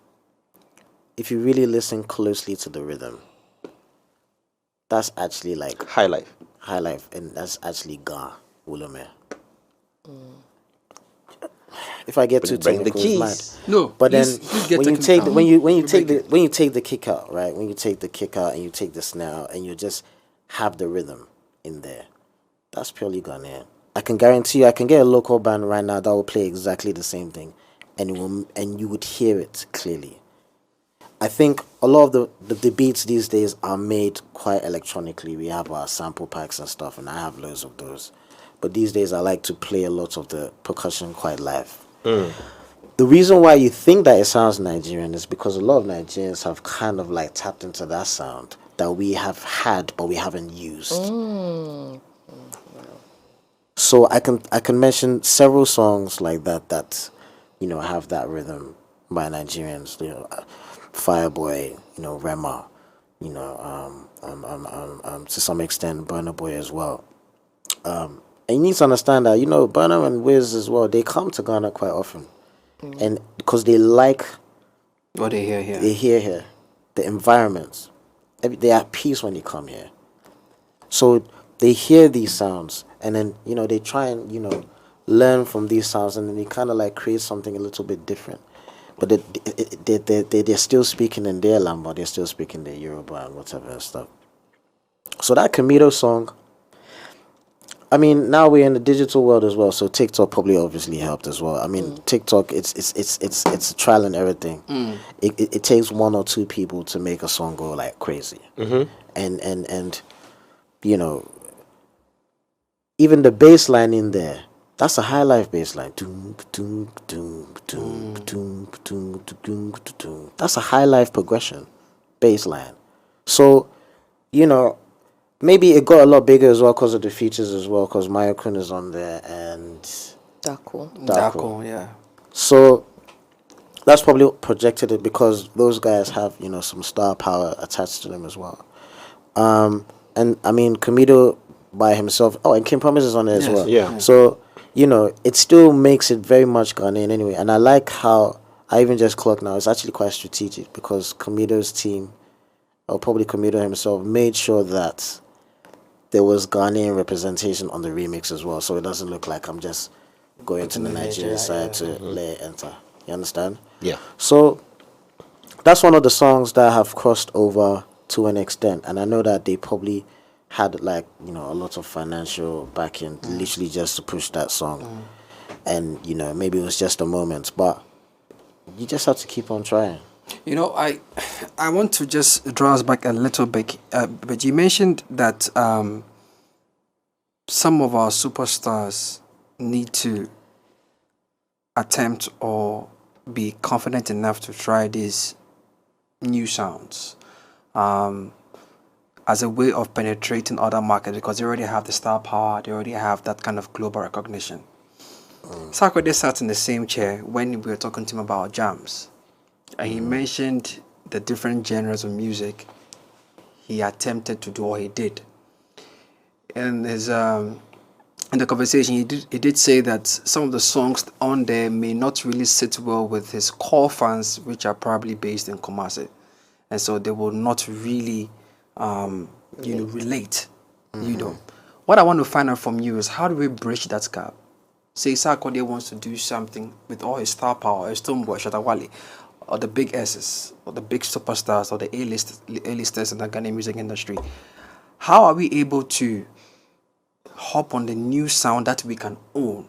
if you really listen closely to the rhythm, that's actually like Highlife. Highlife, and that's actually Ga Wulome. If I get too bring the technical, it's mad. No, But please then get when you take technical. when you take the kick out, right? When you take the kick out and you take the snare and you just have the rhythm in there, that's purely Ghanaian. I can guarantee you, I can get a local band right now that will play exactly the same thing, and you would hear it clearly. I think a lot of the beats these days are made quite electronically. We have our sample packs and stuff, and I have loads of those. But these days I like to play a lot of the percussion quite live. The reason why you think that it sounds Nigerian is because a lot of Nigerians have kind of like tapped into that sound that we have had but we haven't used. So I can mention several songs like that you know have that rhythm by Nigerians. You know, Fireboy, you know, Rema, you know, to some extent Burna Boy as well. And you need to understand that, you know, Burna and Wiz as well, they come to Ghana quite often. And because they like what they hear here. they hear here, the environments. They are at peace when they come here. So they hear these sounds and then, you know, they try and, you know, learn from these sounds, and then they kind of like create something a little bit different. But they're still speaking in their language, they're still speaking their Yoruba and whatever and stuff. So that Camidoh song, I mean, now we're in the digital world as well, so TikTok probably obviously helped as well. I mean, TikTok, it's a trial and error thing. It takes one or two people to make a song go like crazy, and you know, even the bass line in there, that's a Highlife bass line. That's a Highlife progression bass line. So, you know, maybe it got a lot bigger as well because of the features as well, because Maya Kun is on there and Darko, yeah. So that's probably projected it because those guys have, you know, some star power attached to them as well. And I mean, Camidoh by himself. Oh, and Kim Promise is on there as well. Yeah. So, you know, it still makes it very much Ghanaian anyway. And I like how I even just clocked now. It's actually quite strategic because Camidoh's team, or probably Camidoh himself, made sure that there was Ghanaian representation on the remix as well. So it doesn't look like I'm just going to the Nigerian side to let it enter. You understand? Yeah. So that's one of the songs that have crossed over to an extent. And I know that they probably had like, you know, a lot of financial backing literally just to push that song. And, you know, maybe it was just a moment, but you just have to keep on trying. You know, I want to just draw us back a little bit, but you mentioned that some of our superstars need to attempt or be confident enough to try these new sounds as a way of penetrating other markets because they already have the star power, they already have that kind of global recognition. Sarkodie sat in the same chair when we were talking to him about jams. And he mentioned the different genres of music he attempted to do or he did. And his in the conversation, he did say that some of the songs on there may not really sit well with his core fans, which are probably based in Kumasi, and so they will not really, relate. You know, what I want to find out from you is how do we bridge that gap? Say Sarkodie wants to do something with all his star power, his Stonebwoy, Shatawale, or the big S's, or the big superstars, or the A-listers in the Ghanaian music industry. How are we able to hop on the new sound that we can own,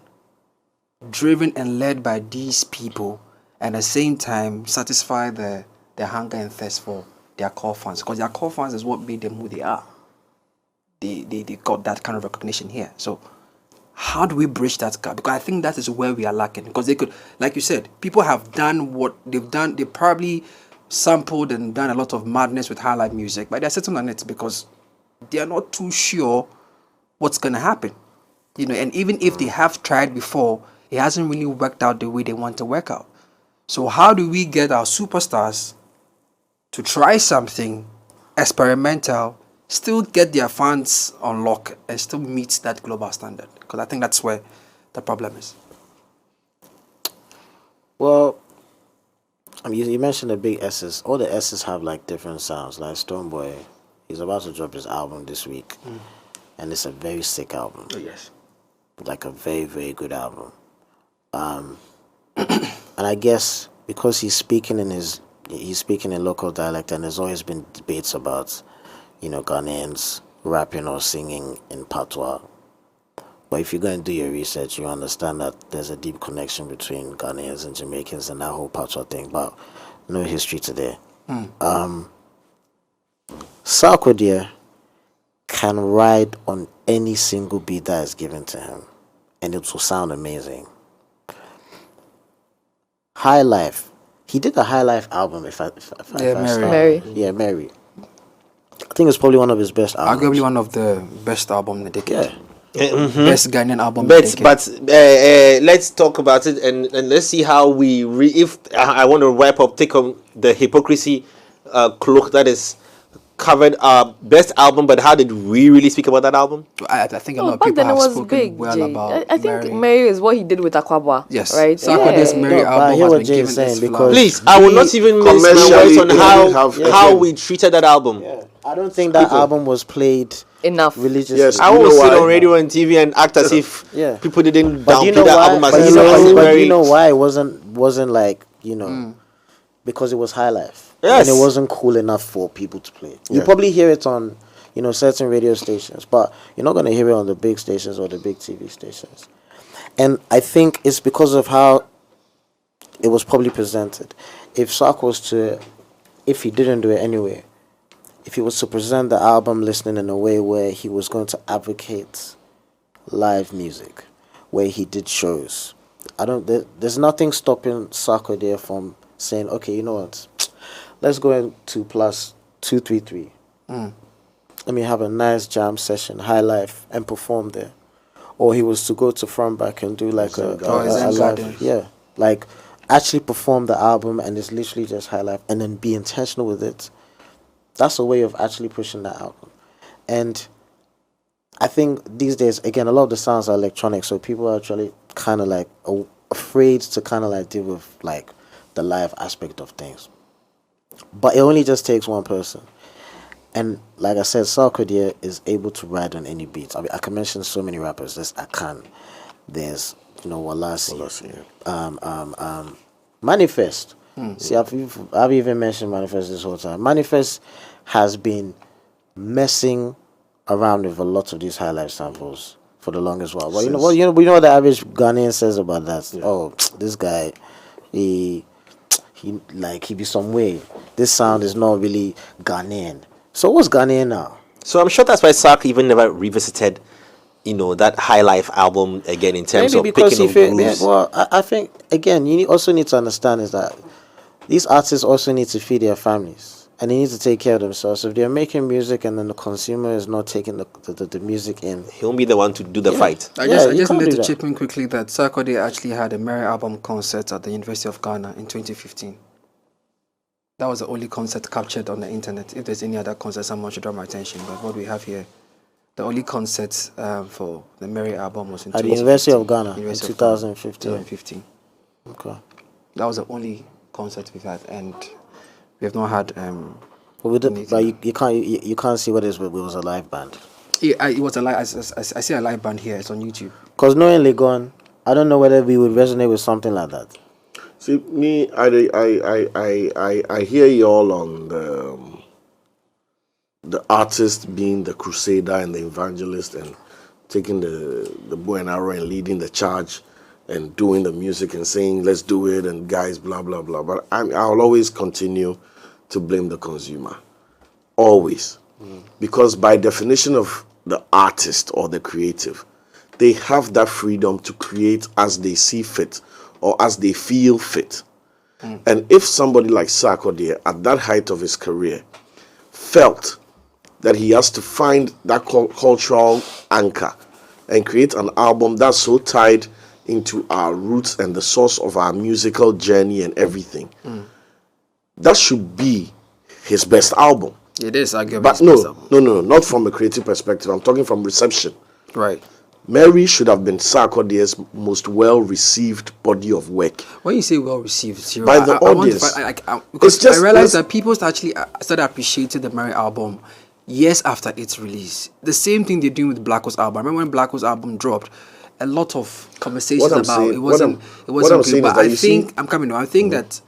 driven and led by these people, and at the same time satisfy the hunger and thirst for their core fans? Because their core fans is what made them who they are. They got that kind of recognition here. So how do we bridge that gap? Because I think that is where we are lacking. Because they could, like you said, people have done what they've done. They probably sampled and done a lot of madness with Highlife music, but they're sitting on it because they are not too sure what's going to happen. You know, and even if they have tried before, it hasn't really worked out the way they want to work out. So how do we get our superstars to try something experimental, still get their fans on lock, and still meet that global standard? Because I think that's where the problem is. Well, I mean, you mentioned the big S's. All the S's have like different sounds. Like Stonebwoy, he's about to drop his album this week, and it's a very sick album. Oh, yes. Like a very, very good album. And I guess because he's speaking in local dialect, and there's always been debates about, you know, Ghanaians rapping or singing in patois. But if you're going to do your research, you understand that there's a deep connection between Ghanaians and Jamaicans and that whole patois thing. But no history today. Sarkodie can ride on any single beat that is given to him, and it will sound amazing. Highlife, he did a Highlife album. Mary. Yeah, Mary. I think it's probably one of his best albums. Arguably one of the best album in the decade. Yeah. Best Ghanaian album in the decade. But let's talk about it and let's see how we if I want to wrap up, take on the hypocrisy cloak that is covered our best album, but how did we really speak about that album? I think a lot of back people then have it was spoken big, well Jay. about I think Mary. Mary is what he did with Akwabwa. Yes. Right? Sarkodie's Yeah. Mary No, but I album hear has what been Jay is given saying, its because- flowers. Please, I will not even miss my commercially, words on it how didn't how we treated that album. I don't think that album was played Enough. religiously. Yes. I You won't know sit why? on radio and TV and act as if Yeah. people didn't But you downplay know that why? album as But if you know, it was but very. you know why it wasn't like, you know, because it was Highlife. Yes. And it wasn't cool enough for people to play. You Yeah. probably hear it on certain radio stations, but you're not going to hear it on the big stations or the big TV stations. And I think it's because of how it was probably presented. If he didn't do it anyway, if he was to present the album listening in a way where he was going to advocate live music, where he did shows, there's nothing stopping Sarkodie from saying, okay, you know what, let's go into plus 233. Let me have a nice jam session, Highlife, and perform there. Or he was to go to front back and do like a live, like actually perform the album, and it's literally just Highlife, and then be intentional with it. That's a way of actually pushing that album. And I think these days, again, a lot of the sounds are electronic, so people are actually kind of like afraid to kind of like deal with like the live aspect of things. But it only just takes one person. And like I said, Sarkodie is able to ride on any beat. I mean, I can mention so many rappers. There's Akan, there's Walasi, Manifest. See, I've even mentioned Manifest this whole time. Manifest has been messing around with a lot of these Highlife samples for the longest while. Well, you know what the average Ghanaian says about that? Yeah. Oh, this guy, he be some way. This sound is not really Ghanaian. So what's Ghanaian now? So I'm sure that's why Sark even never revisited, that Highlife album again in terms Maybe of picking up grooves. Well, I think again you also need to understand is that these artists also need to feed their families and they need to take care of themselves. So if they're making music and then the consumer is not taking the music in, he'll be the one to do the fight. I just needed to chip in quickly that Sarkodie actually had a Merry album concert at the University of Ghana in 2015. That was the only concert captured on the internet. If there's any other concert, someone should draw my attention. But what we have here, the only concert for the Merry album was in at the University of Ghana in 2015. Okay. That was the only concert we've had, and we have not had. But you can't see what it was a live band. It was a live. I see a live band here. It's on YouTube. Because knowing Legon, I don't know whether we would resonate with something like that. See, me, I hear y'all on the artist being the crusader and the evangelist and taking the bow and arrow and leading the charge and doing the music and saying, let's do it, and guys, blah, blah, blah. But I'll always continue to blame the consumer. Always. Because by definition of the artist or the creative, they have that freedom to create as they see fit or as they feel fit. And if somebody like Sarkodie, at that height of his career, felt that he has to find that cultural anchor and create an album that's so tied into our roots and the source of our musical journey and everything, that should be his best album. It is, arguably. But no, not from a creative perspective. I'm talking from reception. Right. Mary should have been Sarkodie's most well-received body of work. When you say well-received, by the audience, I realized that people actually started appreciating the Mary album years after its release. The same thing they're doing with Black Hole's album. I remember when Black Hole's album dropped, a lot of conversations about it wasn't good. But I think that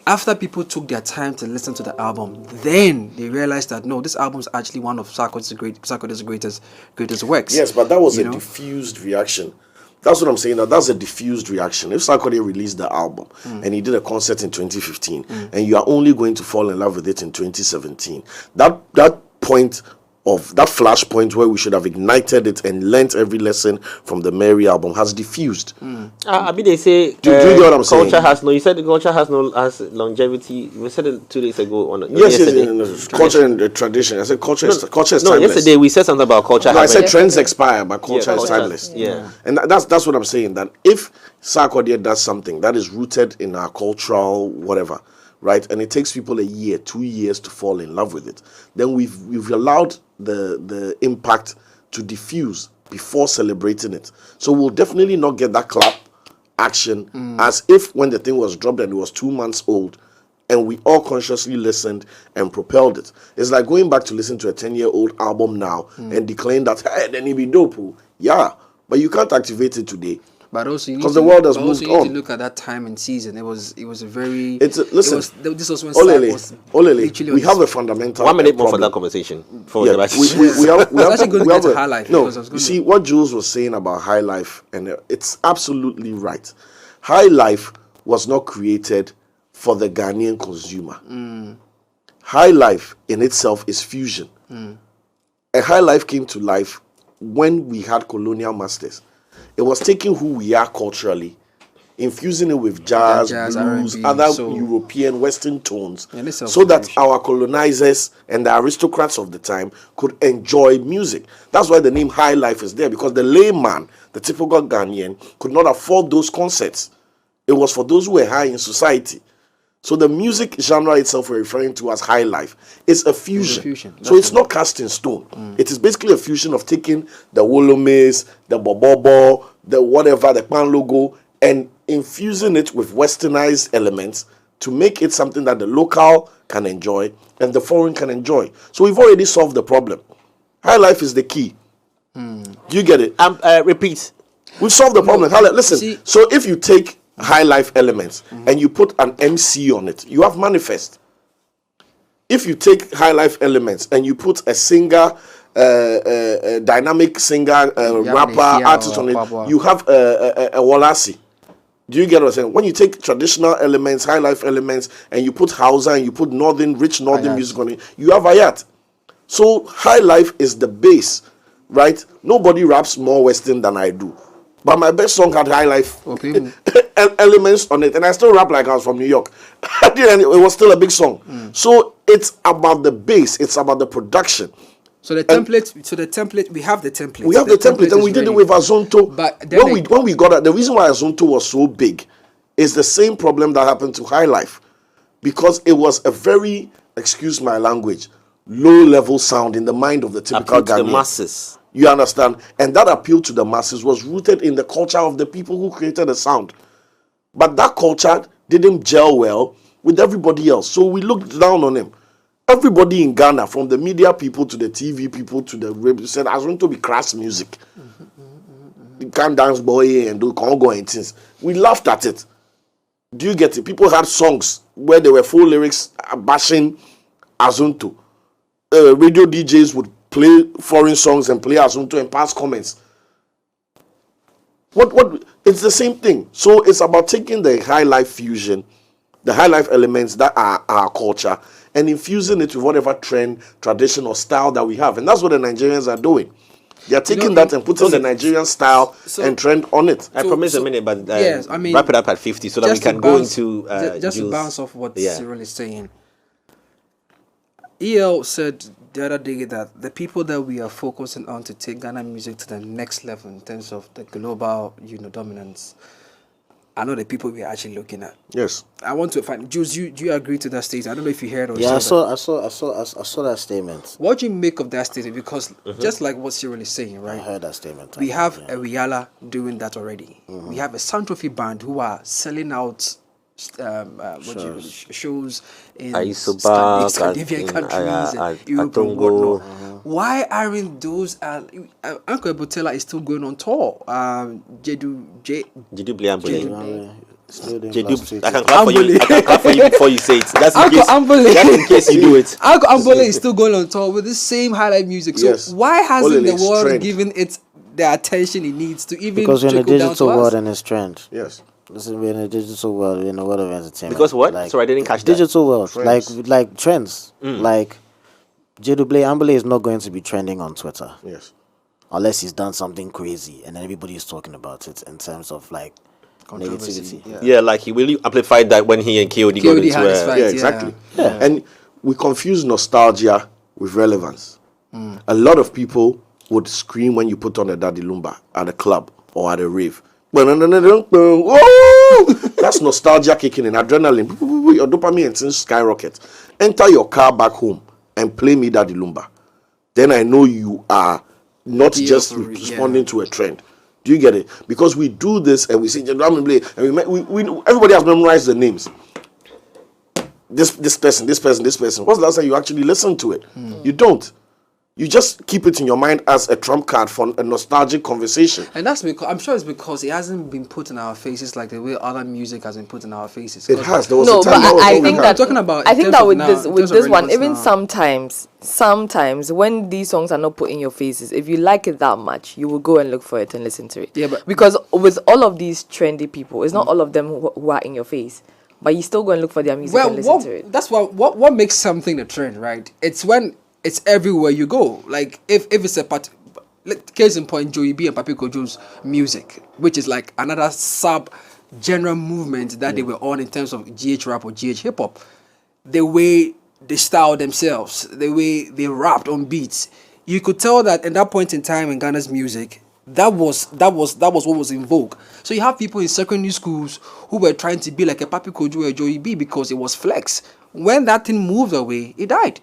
after people took their time to listen to the album, then they realized that no, this album is actually one of Sarkodie's greatest works. Yes, but that was a diffused reaction. That's what I'm saying. That's a diffused reaction. If Sarkodie released the album and he did a concert in 2015, and you are only going to fall in love with it in 2017, that point of that flashpoint where we should have ignited it and learnt every lesson from the Mary album has diffused. I mean, they say do you get what I'm saying? You said the culture has longevity. We said it 2 days ago on yes, culture and tradition. I said culture is timeless. No, yesterday we said something about culture. No, I said trends expire, but culture is timeless. Yeah, and that's what I'm saying. That if Sarkodie does something that is rooted in our cultural whatever, right, and it takes people a year, 2 years to fall in love with it, then we've allowed the impact to diffuse before celebrating it. So we'll definitely not get that clap action as if when the thing was dropped and it was 2 months old and we all consciously listened and propelled it. It's like going back to listen to a 10-year-old album now and declaring that, hey, then it be dope. Yeah, but you can't activate it today. But also, because the world has moved you need on. to look at that time and season. It was a very. Listen. This was when Olele, was Olele. We have a fundamental. 1 minute more for problem. that conversation. For Yeah, the we have. I was actually going to get to Highlife. No, because I was you going see what Jules was saying about Highlife, and it's absolutely right. Highlife was not created for the Ghanaian consumer. Highlife in itself is fusion. And Highlife came to life when we had colonial masters. It was taking who we are culturally, infusing it with jazz, blues, R&B, other soul. European, Western tones, And it's so that our colonizers and the aristocrats of the time could enjoy music. That's why the name Highlife is there, because the layman, the typical Ghanaian, could not afford those concerts. It was for those who were high in society. So the music genre itself we're referring to as Highlife is a fusion. So it's not cast in stone. It is basically a fusion of taking the Wolomes, the Bobobo, the whatever, the Pan logo, and infusing it with westernized elements to make it something that the local can enjoy and the foreign can enjoy. So we've already solved the problem. Highlife is the key. Do you get it? Repeat. We've solved the problem. Listen, so if you take Highlife elements and you put an MC on it, you have manifest. If you take Highlife elements and you put a singer, a dynamic singer, rapper, artist on it, you have a Walasi. Do you get what I'm saying? When you take traditional elements, Highlife elements, and you put Hausa and you put rich northern music on it, you have Ayat. So Highlife is the base, right? Nobody raps more Western than I do. But my best song had Highlife elements on it, and I still rap like I was from New York. It was still a big song. So it's about the base, it's about the production. So the template, we have the template. We have the template, and we did it with Azonto. But when we got it, the reason why Azonto was so big is the same problem that happened to Highlife, because it was a very, excuse my language, low-level sound in the mind of the typical Ghanaian. The masses. You understand? And that appeal to the masses was rooted in the culture of the people who created the sound. But that culture didn't gel well with everybody else. So we looked down on him. Everybody in Ghana, from the media people to the TV people to the radio, said, I want to be crass music. You can't dance boy and do Congo and things. We laughed at it. Do you get it? People had songs where there were full lyrics bashing Azonto. Radio DJs would play foreign songs and play Azonto and pass comments. What? It's the same thing. So it's about taking the Highlife fusion, the Highlife elements that are our culture, and infusing it with whatever trend, tradition, or style that we have. And that's what the Nigerians are doing. They are taking that and putting the Nigerian style and trend on it. I promise a minute, but yes, I mean, wrap it up at 50 so that we can go into just to bounce off what Cyril is saying. EL said the other day that the people that we are focusing on to take Ghana music to the next level in terms of the global, dominance, are not the people we are actually looking at. Yes. I want to find Jules. Do you agree to that statement? I don't know if you heard or I saw that statement. What do you make of that statement? Because just like what Cyril is saying, right? I heard that statement. We have a Riala doing that already. We have a Santrofi band who are selling out shows in Scandinavian countries and Europe and whatnot. Why aren't those? Uncle Botella is still going on tour. Jedu I can clap for you before you say it. That's in case you do it. Uncle Ambole is still going on tour with the same Highlife music. So why hasn't the world given it the attention it needs to even? Because we're in a digital world and it's trend. Yes. Listen, we're in a digital world, we're in a world of entertainment. Because what? Sorry, I didn't catch that. Digital world, like trends. Like Jedu Ambole is not going to be trending on Twitter. Yes. Unless he's done something crazy and then everybody's talking about it in terms of like negativity. Yeah, like he really amplified that when he and KOD got into it. Yeah, exactly. Yeah. And we confuse nostalgia with relevance. A lot of people would scream when you put on a Daddy Lumba at a club or at a rave. That's nostalgia kicking in, adrenaline. Your dopamine and things skyrocket. Enter your car back home and play me Daddy Lumba. Then I know you are not just responding to a trend. Do you get it? Because we do this and we say, and we everybody has memorized the names. This person. What's the last time you actually listened to it? You don't. You just keep it in your mind as a trump card for a nostalgic conversation. And that's because I'm sure it's because it hasn't been put in our faces like the way other music has been put in our faces. It has. There was No, a but time I think that talking about I think that with now, this one, relevance even now. sometimes when these songs are not put in your faces, if you like it that much, you will go and look for it and listen to it. Yeah, but because with all of these trendy people, it's not all of them who are in your face, but you still go and look for their music and listen to it. That's what makes something the trend, right? It's when it's everywhere you go. Like if it's a part, case in point, Joey B and Papi Kojo's music, which is like another sub genre movement that they were on in terms of GH rap or GH hip hop. The way they styled themselves, the way they rapped on beats, you could tell that at that point in time in Ghana's music, that was what was in vogue. So you have people in secondary schools who were trying to be like a Papi Kojo or a Joey B because it was flex. When that thing moved away, it died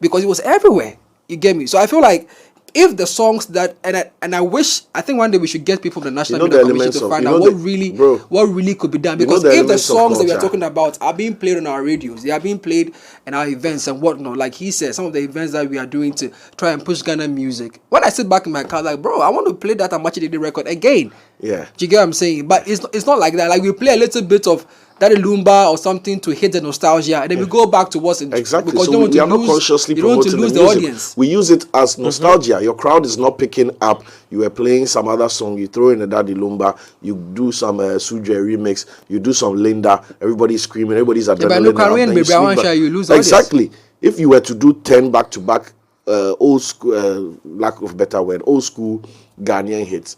because it was everywhere. You get me? So I feel like if the songs that I think one day we should get people from the National Media Commission to find out what really could be done, because if the songs that we are talking about are being played on our radios, they are being played in our events and whatnot, like he said, some of the events that we are doing to try and push Ghana music. When I sit back in my car, like, bro, I want to play that Amachi Dede record again. Yeah, do you get what I'm saying? But it's not like that. Like we play a little bit of that Lumba or something to hit the nostalgia, and then we go back to what's in exactly. because So we are not consciously promoting the music. Audience. We use it as nostalgia. Your crowd is not picking up. You were playing some other song. You throw in a Daddy Lumba. You do some Suje remix. You do some Linda. Everybody's screaming. Everybody's adrenaline. You lose exactly. Audience. If you were to do 10 back to back, old school, lack of better word, old school Ghanaian hits.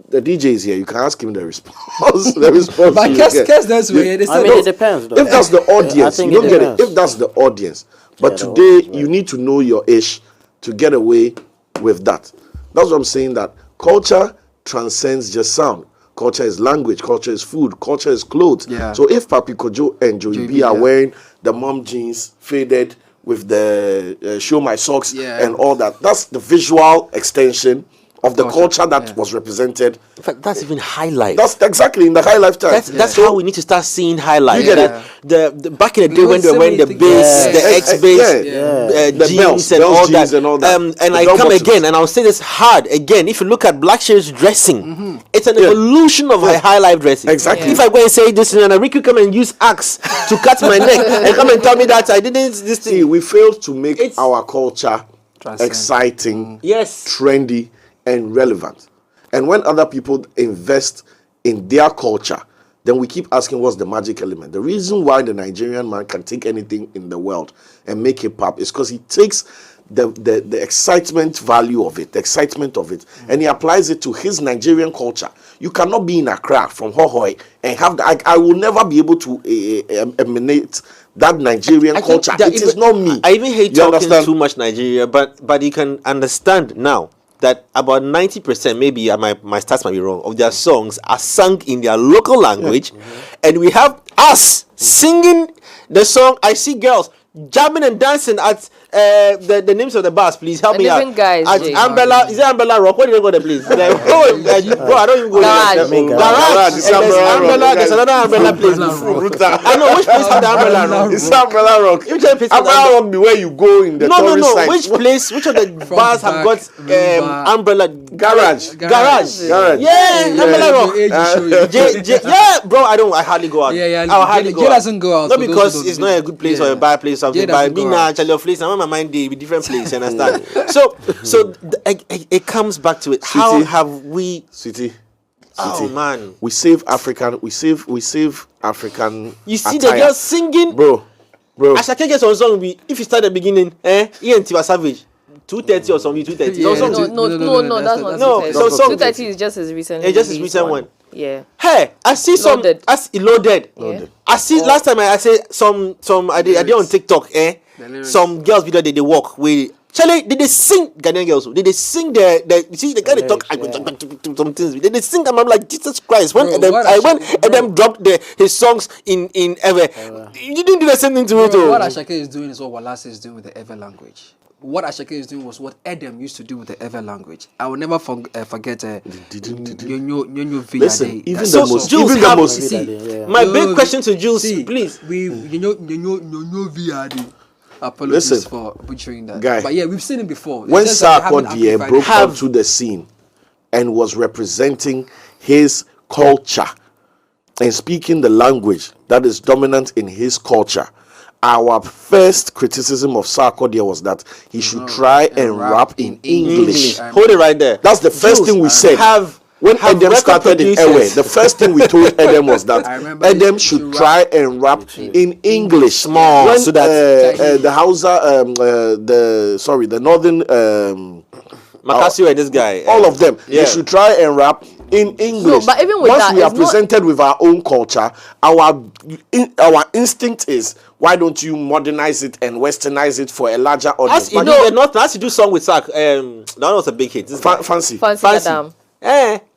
The DJ is here. You can ask him the response. But that's way. It depends. Though. If that's the audience, you don't get it. If that's the audience, but today you need to know your ish to get away with that. That's what I'm saying. That culture transcends just sound. Culture is language. Culture is food. Culture is clothes. Yeah. So if Papi Kojo and Joey B are wearing the mom jeans faded with the show my socks and all that, that's the visual extension of the culture that was represented. In fact, that's even Highlife. That's exactly in the Highlife time. That's how we need to start seeing Highlife. You get it? The back in the day when they were wearing the bass, the X bass, the jeans belts, and all jeans that. And all that. And I come again, and I'll say this hard again. If you look at Black Shirt's dressing, it's an evolution of a Highlife dressing. Exactly. If I go and say this, and Ricky come and use axe to cut my neck, and come and tell me that I didn't this thing. See, we failed to make our culture exciting, trendy, and relevant. And when other people invest in their culture, then we keep asking what's the magic element. The reason why the Nigerian man can take anything in the world and make it pop is because he takes the excitement value of it, the excitement of it, and he applies it to his Nigerian culture. You cannot be in Accra from Hohoi and have I will never be able to emanate that Nigerian culture. It is not me. I even hate talking too much Nigeria, but you can understand now that about 90%, maybe my stats might be wrong, of their songs are sung in their local language, and we have us singing the song. I see girls jamming and dancing at the names of the bars. Please help me out. Guys, at Umbrella, is it Umbrella Rock? Where did they go? The place? Bro, I don't even go there. Garage. Umbrella. There's another Umbrella place. I know which place had the Umbrella Rock. It's Umbrella Rock. Umbrella Rock be where you go in the tourist site. Which place? Which of the bars have got Umbrella? Garage. Yeah, Umbrella Rock. Yeah, bro. I hardly go out. I hardly go out. Doesn't go out. Not because it's not a good place or a bad place. Something, but me now, actually, your place. I'm my mind day with different place. You understand? So it comes back to it. How have we, Sweetie? Oh man, we save African. We save African. You see attire. the girls singing, bro. As I can get some song, if you start the beginning, ENT was Savage. 230 or something, 230. No, that's not 230. So 230 is just his recent. It's just his recent one. Yeah. Hey, I see some. As loaded. I see last time I say some. I did on TikTok. Some girls video they walk with. Charlie, did they sing Ghanaian girls? Did they sing you see the guy they talk some things. Did they sing? I'm like Jesus Christ. When Adam dropped his songs in ever, you didn't do the same thing to me. What Ashake is doing is what Wallace is doing with the ever language. What Ashake is doing was what Adam used to do with the ever language. I will never forget Listen, even the most. My big question to Jules, please. Apologies Listen, for butchering that. guy, But yeah, we've seen it before. when It's just that we haven't Sarkodie amplified broke it. onto the scene and was representing his culture and speaking the language that is dominant in his culture, our first criticism of Sarkodie was that he should try and rap in English. Hold it right there. That's the first Jules, thing we said. have When Edem record started in producers- Ewe, the first thing we told Edem was that I remember Edem he should should try and rap in English. Small, When, so that- the Hausa, the northern, Makasio and this guy. all of them, Yeah. they should try and rap in English. but even with once that, we are it's not- presented with our own culture, our instinct is, why don't you modernize it and westernize it for a larger audience? As you But know, the North last to do song with Sark. That one was a big hit. This guy. fancy. Fancy Adam.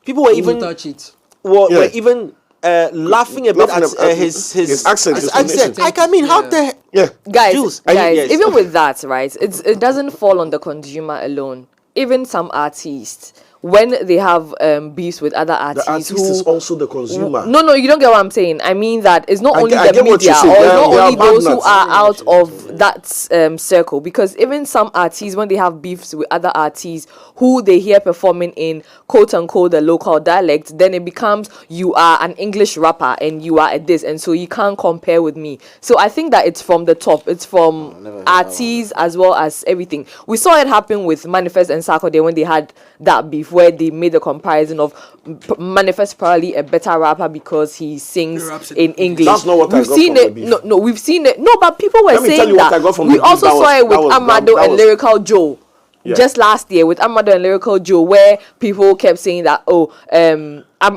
People were Even even touch it. Yeah. were even laughing a bit Laughing at at his accent, his his accent. pronunciation. I mean, how the Yeah. Guys, Jules, guys, yes. even with that, right? It doesn't fall on the consumer alone. Even some artists, when they have beefs with other The artists, artist who is also the consumer. no, you don't get what I'm saying. I mean that it's not I only get- I the get what media you're or saying. it's They not are only those who magnets. are out of that circle. Because even some artists, when they have beefs with other artists who they hear performing in quote unquote the local dialect, then it becomes you are an English rapper and you are at this, and so you can't compare with me. So I think that it's from the top. It's from artists as well as everything. We saw it happen with Manifest and Sarkodie when they had that beef where they made the comparison of Manifest probably a better rapper because he sings He raps in English. That's not what I we've got seen from it. the beef. No, we've seen it. No, but people were Let me tell saying you what that. I got from We the beef. also That saw was- it with that was- Amado that and was- Lyrical Joe. Yeah. Just last year with Amado and Lyrical Joe, where people kept saying that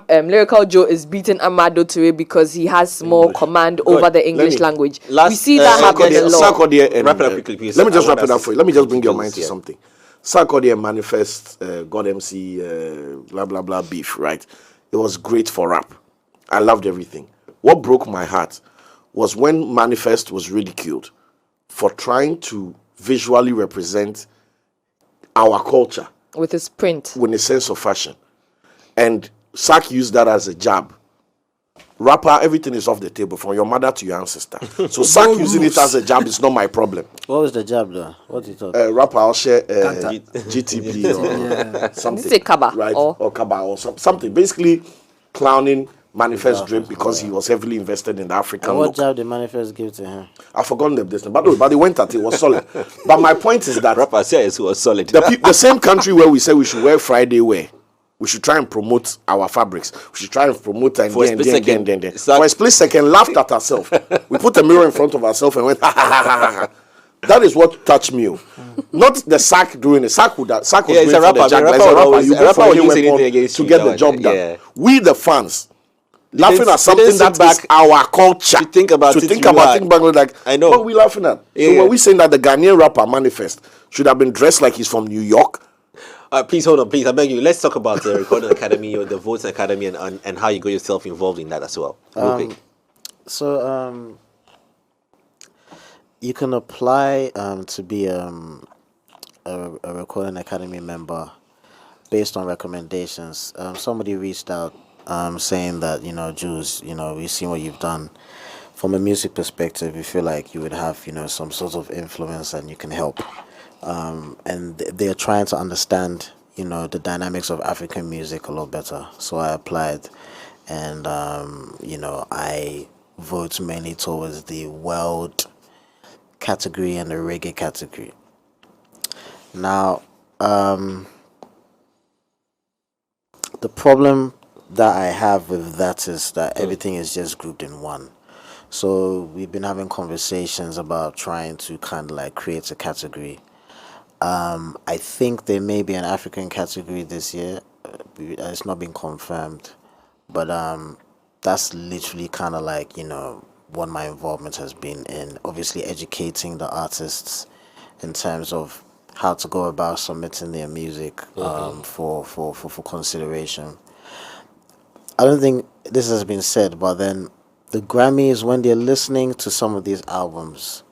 Lyrical Joe is beating Amado to it because he has more command over the English me- language. last- we see that happen a lot. Sarkodie and, Wrap it up quickly, please. Let me just I wrap want it up us for you. Let me just bring your to mind to yeah. something. Sarkodie and Manifest, God MC, blah blah blah beef, right? It was great for rap. I loved everything. What broke my heart was when Manifest was ridiculed for trying to visually represent our culture With his print. with a sense of fashion. And Sark used that as a jab. Rapper, everything is off the table from your mother to your ancestor. So Sark using it as a jab is not my problem. What was the job though? What did you talk? Rapper, I'll share Kanta. GTP or something. Did you say Kaba right? or- Kaba or something. Basically clowning Manifest Drip because he was heavily invested in the African And what look. job did Manifest give to him? I've forgotten the business, but they went at it. It was solid. But my point is that Rapper says it was solid. the same country where we say we should wear Friday wear, we should try and promote our fabrics. We should try and promote and For a then, split then, second, then, then. it's like- For a split second, laughed at ourselves. We put a mirror in front of ourselves and went, ha, ha, ha, ha, ha. That is what touched me. Not the Sack doing it. Sack was Yeah, doing it's a for the rapper. Jaguar. A It's rapper would always- You a go rapper for would any use anything weapon against to you, get that the one, job done. yeah. We, the fans, laughing didn't- at something they didn't that sit is back our culture. to think about it think too about hard. it, but like, I know. what are we laughing at? Yeah, So yeah. were we saying that the Ghanaian rapper Manifest should have been dressed like he's from New York? Please hold on, please. I beg you. Let's talk about the Recording Academy or the Votes Academy and how you got yourself involved in that as well. Real quick. So you can apply to be a Recording Academy member based on recommendations. Somebody reached out saying that, Jules, we've seen what you've done. From a music perspective, we feel like you would have, some sort of influence and you can help. And they're trying to understand, the dynamics of African music a lot better. So I applied and, I vote mainly towards the world category and the reggae category. Now, the problem that I have with that is that everything is just grouped in one. So we've been having conversations about trying to kind of like create a category. I think there may be an African category this year. It's not been confirmed, but that's literally kind of like what my involvement has been in. Obviously, educating the artists in terms of how to go about submitting their music for consideration. I don't think this has been said, but then the Grammys, when they're listening to some of these albums,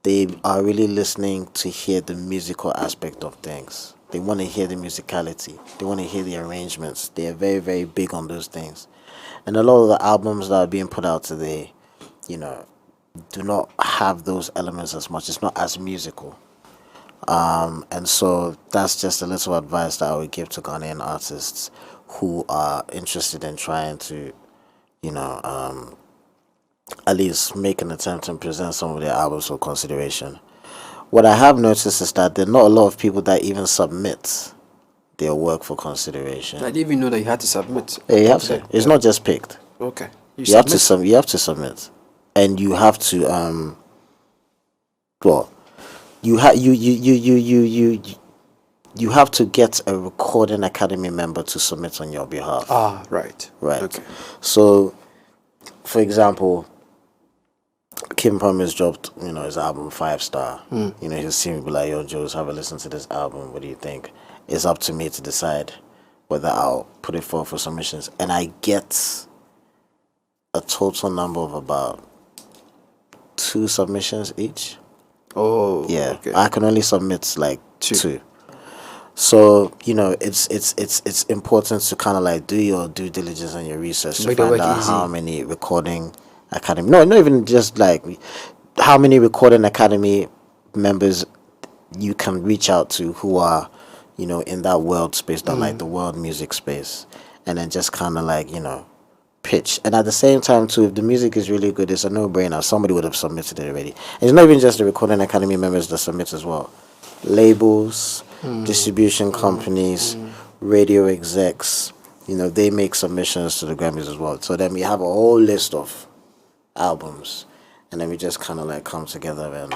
they are really listening to hear the musical aspect of things. They want to hear the musicality. They want to hear the arrangements. They are very, very big on those things. And a lot of the albums that are being put out today, do not have those elements as much. It's not as musical. And so that's just a little advice that I would give to Ghanaian artists who are interested in trying to, at least make an attempt and present some of their albums for consideration. What I have noticed is that there are not a lot of people that even submit their work for consideration. I didn't even know that you had to submit. Yeah, you have to. It's not just picked. Okay. You have to submit, and you have to you have to get a recording academy member to submit on your behalf. Right. Okay. So, for example, Kim Promise dropped, his album 5 Star. His team will be like, "Yo, Juls, have a listen to this album. What do you think?" It's up to me to decide whether I'll put it forward for submissions, and I get a total number of about 2 submissions each. Oh, yeah. Okay. I can only submit like 2. So it's important to kind of like do your due diligence and your research to find out how many recording academy. No, not even just like how many recording academy members you can reach out to who are in that world space, that like the world music space, and then just kind of like pitch. And at the same time too, if the music is really good, it's a no-brainer. Somebody would have submitted it already. And it's not even just the recording academy members that submit as well. Labels, distribution companies, radio execs, they make submissions to the Grammys as well. So then we have a whole list of albums, and then we just kind of like come together and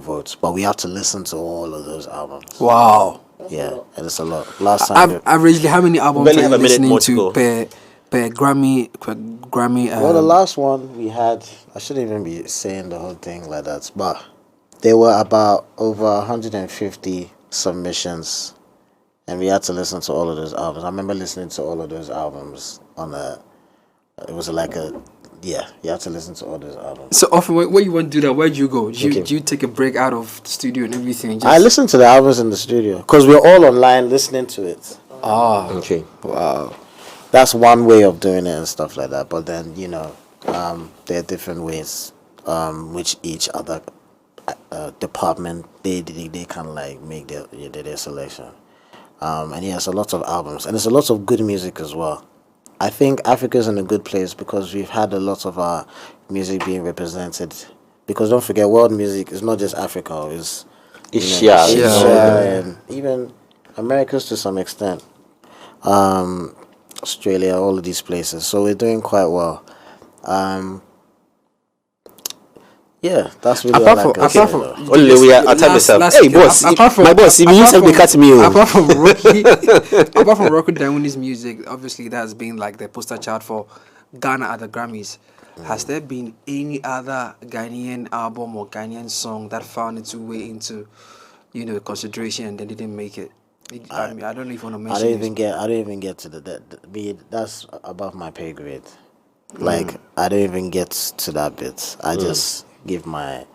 vote. But we have to listen to all of those albums. Wow. Yeah, and it's a lot. Last time, averagely, how many albums are you listening to per Grammy? Well, the last one we had, I shouldn't even be saying the whole thing like that, but there were about over 150 submissions, and we had to listen to all of those albums. I remember listening to all of those albums you have to listen to all those albums. So often, when you want to do that, where do you go? Do you take a break out of the studio and everything? I listen to the albums in the studio because we're all online listening to it. Okay. Wow. That's one way of doing it and stuff like that. But then, there are different ways which each other department, they kind of like make their selection. And it's a lot of albums. And there's a lot of good music as well. I think Africa's in a good place because we've had a lot of our music being represented. Because don't forget, world music is not just Africa. It's Asia and even Americas to some extent. Australia, all of these places. So we're doing quite well. That's really apart all I from can we are at myself. Hey boss, my boss, you used to cut me. Apart from Roku Dawuni's music, obviously that's been like the poster child for Ghana at the Grammys. Has there been any other Ghanaian album or Ghanaian song that found its way into, consideration and then didn't make it? I don't know if you want to mention. I don't even get to that's above my pay grade. Like I don't even get to that bit. I just give my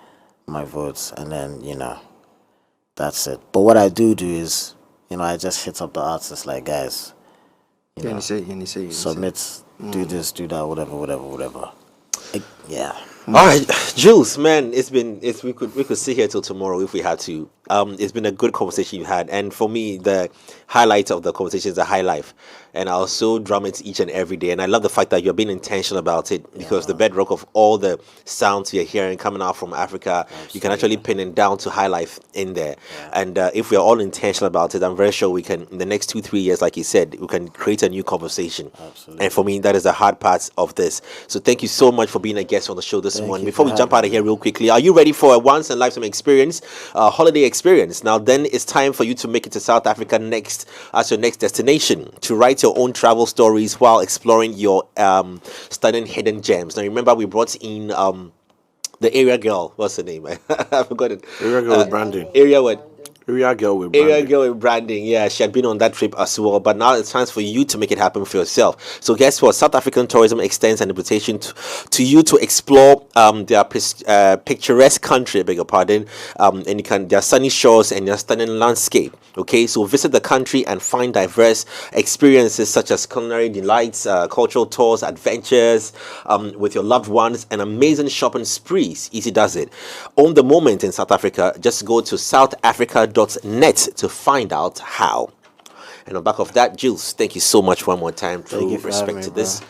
votes and then that's it. But what I do is I just hit up the artists like, guys, submit, do this, do that, whatever. All right, Juls, man, we could sit here till tomorrow if we had to. It's been a good conversation you had, and for me, the highlight of the conversation is the Highlife, and I'll so drum it each and every day. And I love the fact that you're being intentional about it because the bedrock of all the sounds you're hearing coming out from Africa, you can actually pin it down to Highlife in there. And if we're all intentional about it, I'm very sure we can, in the next 2-3 years, like you said, we can create a new conversation. Absolutely. And for me, that is the hard part of this. So thank you so much for being a guest on the show this morning. Before we jump out of here real quickly, are you ready for a once in a lifetime experience, holiday experience? Now then it's time for you to make it to South Africa next as your next destination, to write your own travel stories while exploring your stunning hidden gems. Now remember, we brought in the area girl. What's her name? I forgot it. Area girl with branding. Area what? Area girl with branding. Yeah, she had been on that trip as well. But now it's time for you to make it happen for yourself. So guess what? South African tourism extends an invitation to you to explore their picturesque country, I beg your pardon. And you can their sunny shores and their stunning landscape. Okay, so visit the country and find diverse experiences such as culinary delights, cultural tours, adventures with your loved ones, and amazing shopping sprees. Easy does it. Own the moment in South Africa. Just go to southafrica.net to find out how. And on back of that, Jules, thank you so much one more time to respect to this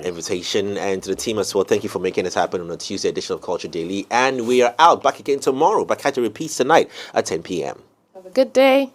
invitation, and to the team as well. Thank you for making this happen on a Tuesday edition of Culture Daily. And we are out back again tomorrow. Back at the repeats tonight at 10 p.m. Have a good day.